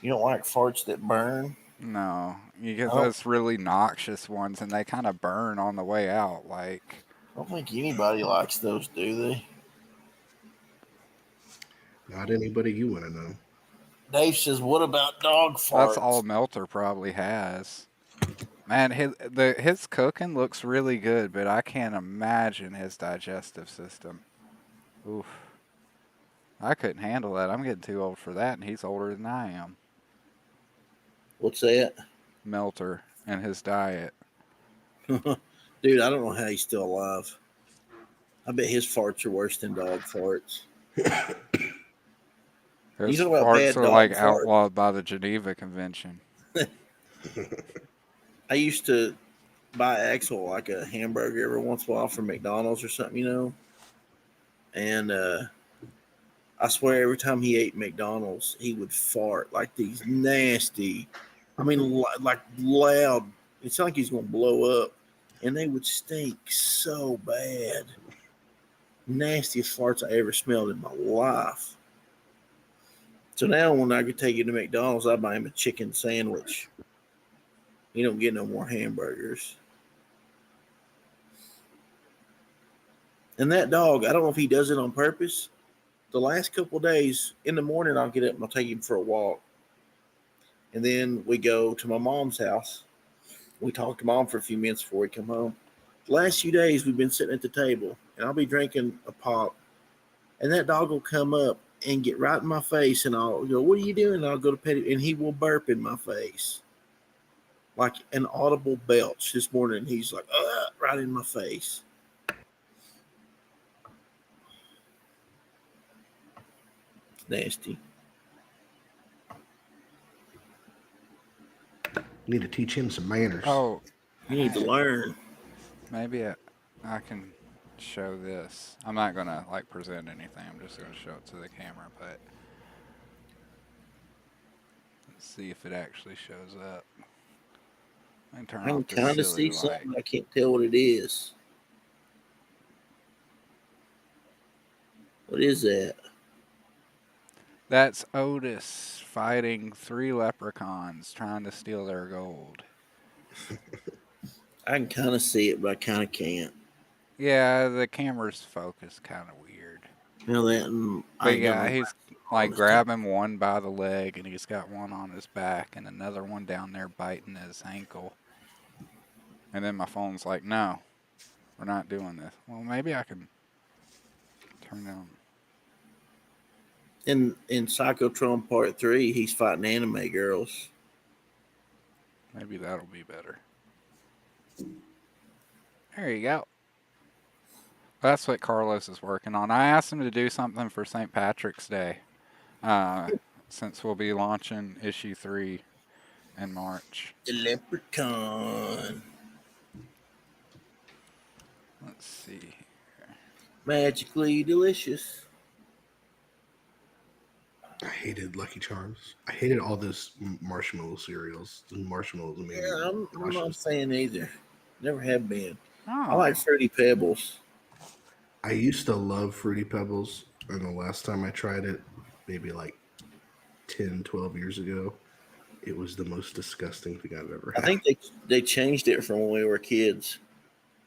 don't like farts that burn? no, you get Oh. those really noxious ones and they kind of burn on the way out. Like, I don't think anybody likes those, do they? Not anybody you want to know. Dave says, what about dog farts? that's all Melter probably has. Man, his cooking looks really good, but I can't imagine his digestive system. Oof. I couldn't handle that. I'm getting too old for that, and he's older than I am. What's that? Melter and his diet. Dude, I don't know how he's still alive. I bet his farts are worse than dog farts. His talking about bad farts are dog like fart. outlawed by the Geneva Convention. I used to buy Axel like a hamburger every once in a while from McDonald's or something, you know? And I swear every time he ate McDonald's, he would fart like these nasty, I mean, like loud. It sounded like he's going to blow up. And they would stink so bad. Nastiest farts I ever smelled in my life. So now when I could take him to McDonald's, I buy him a chicken sandwich. You don't get no more hamburgers. And that dog, I don't know if he does it on purpose, the last couple of days in the morning, I'll get up and I'll take him for a walk, and then we go to my mom's house. We talk to mom for a few minutes before we come home. The last few days, we've been sitting at the table, and I'll be drinking a pop, and that dog will come up and get right in my face, and I'll go, "What are you doing?" And I'll go to pet him, and he will burp in my face like an audible belch. This morning, he's like, right in my face. It's nasty. Need to teach him some manners. Oh, You need to learn. maybe I can show this. I'm not gonna like present anything. I'm just gonna show it to the camera, but let's see if it actually shows up. I can turn I can off this kind of silly see light. something. I can't tell what it is. What is that? That's Otis fighting 3 leprechauns trying to steal their gold. I can kind of see it, but I kind of can't. Yeah, the camera's focus kind of weird. You know that? And But yeah, he's like grabbing one by the leg, and he's got one on his back, and another one down there biting his ankle. And then my phone's like, "No, we're not doing this." Well, maybe I can turn it on. in Psychotron Part 3, he's fighting anime girls. Maybe that'll be better. There you go. That's what Carlos is working on. I asked him to do something for St. Patrick's Day, since we'll be launching issue 3 in March. The leprechaun. Let's see. Magically delicious. I hated Lucky Charms. I hated all those marshmallow cereals. The marshmallows made me Yeah, I'm not a nauseous. fan either. Never have been. I Oh, like Fruity Pebbles. I used to love Fruity Pebbles, and the last time I tried it, maybe like 10, 12 years ago, it was the most disgusting thing I've ever I had. think they changed it from when we were kids.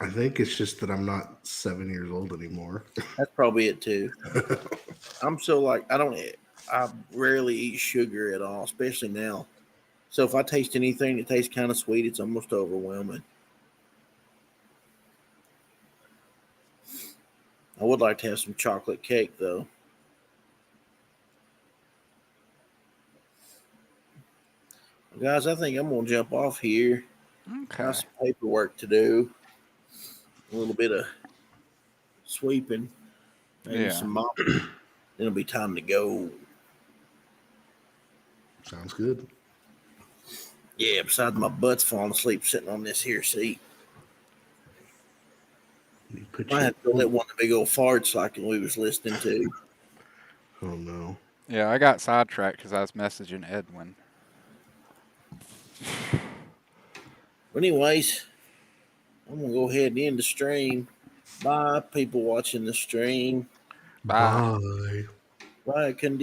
I think it's just that I'm not 7 years old anymore. That's probably it too. I'm so like I rarely eat sugar at all, especially now. So if I taste anything that tastes kind of sweet, it's almost overwhelming. I would like to have some chocolate cake though. Guys, I think I'm gonna jump off here. okay. Got some paperwork to do. A little bit of sweeping, maybe Yeah. some mopping. Then it'll be time to go. Sounds good. Yeah, besides my butt's falling asleep sitting on this here seat. You put I your, had to let one of the big old farts like we was listening to. oh no. Yeah, I got sidetracked because I was messaging Edwin. But anyways, I'm gonna go ahead and end the stream. Bye, people watching the stream. Bye. Bye. Bye,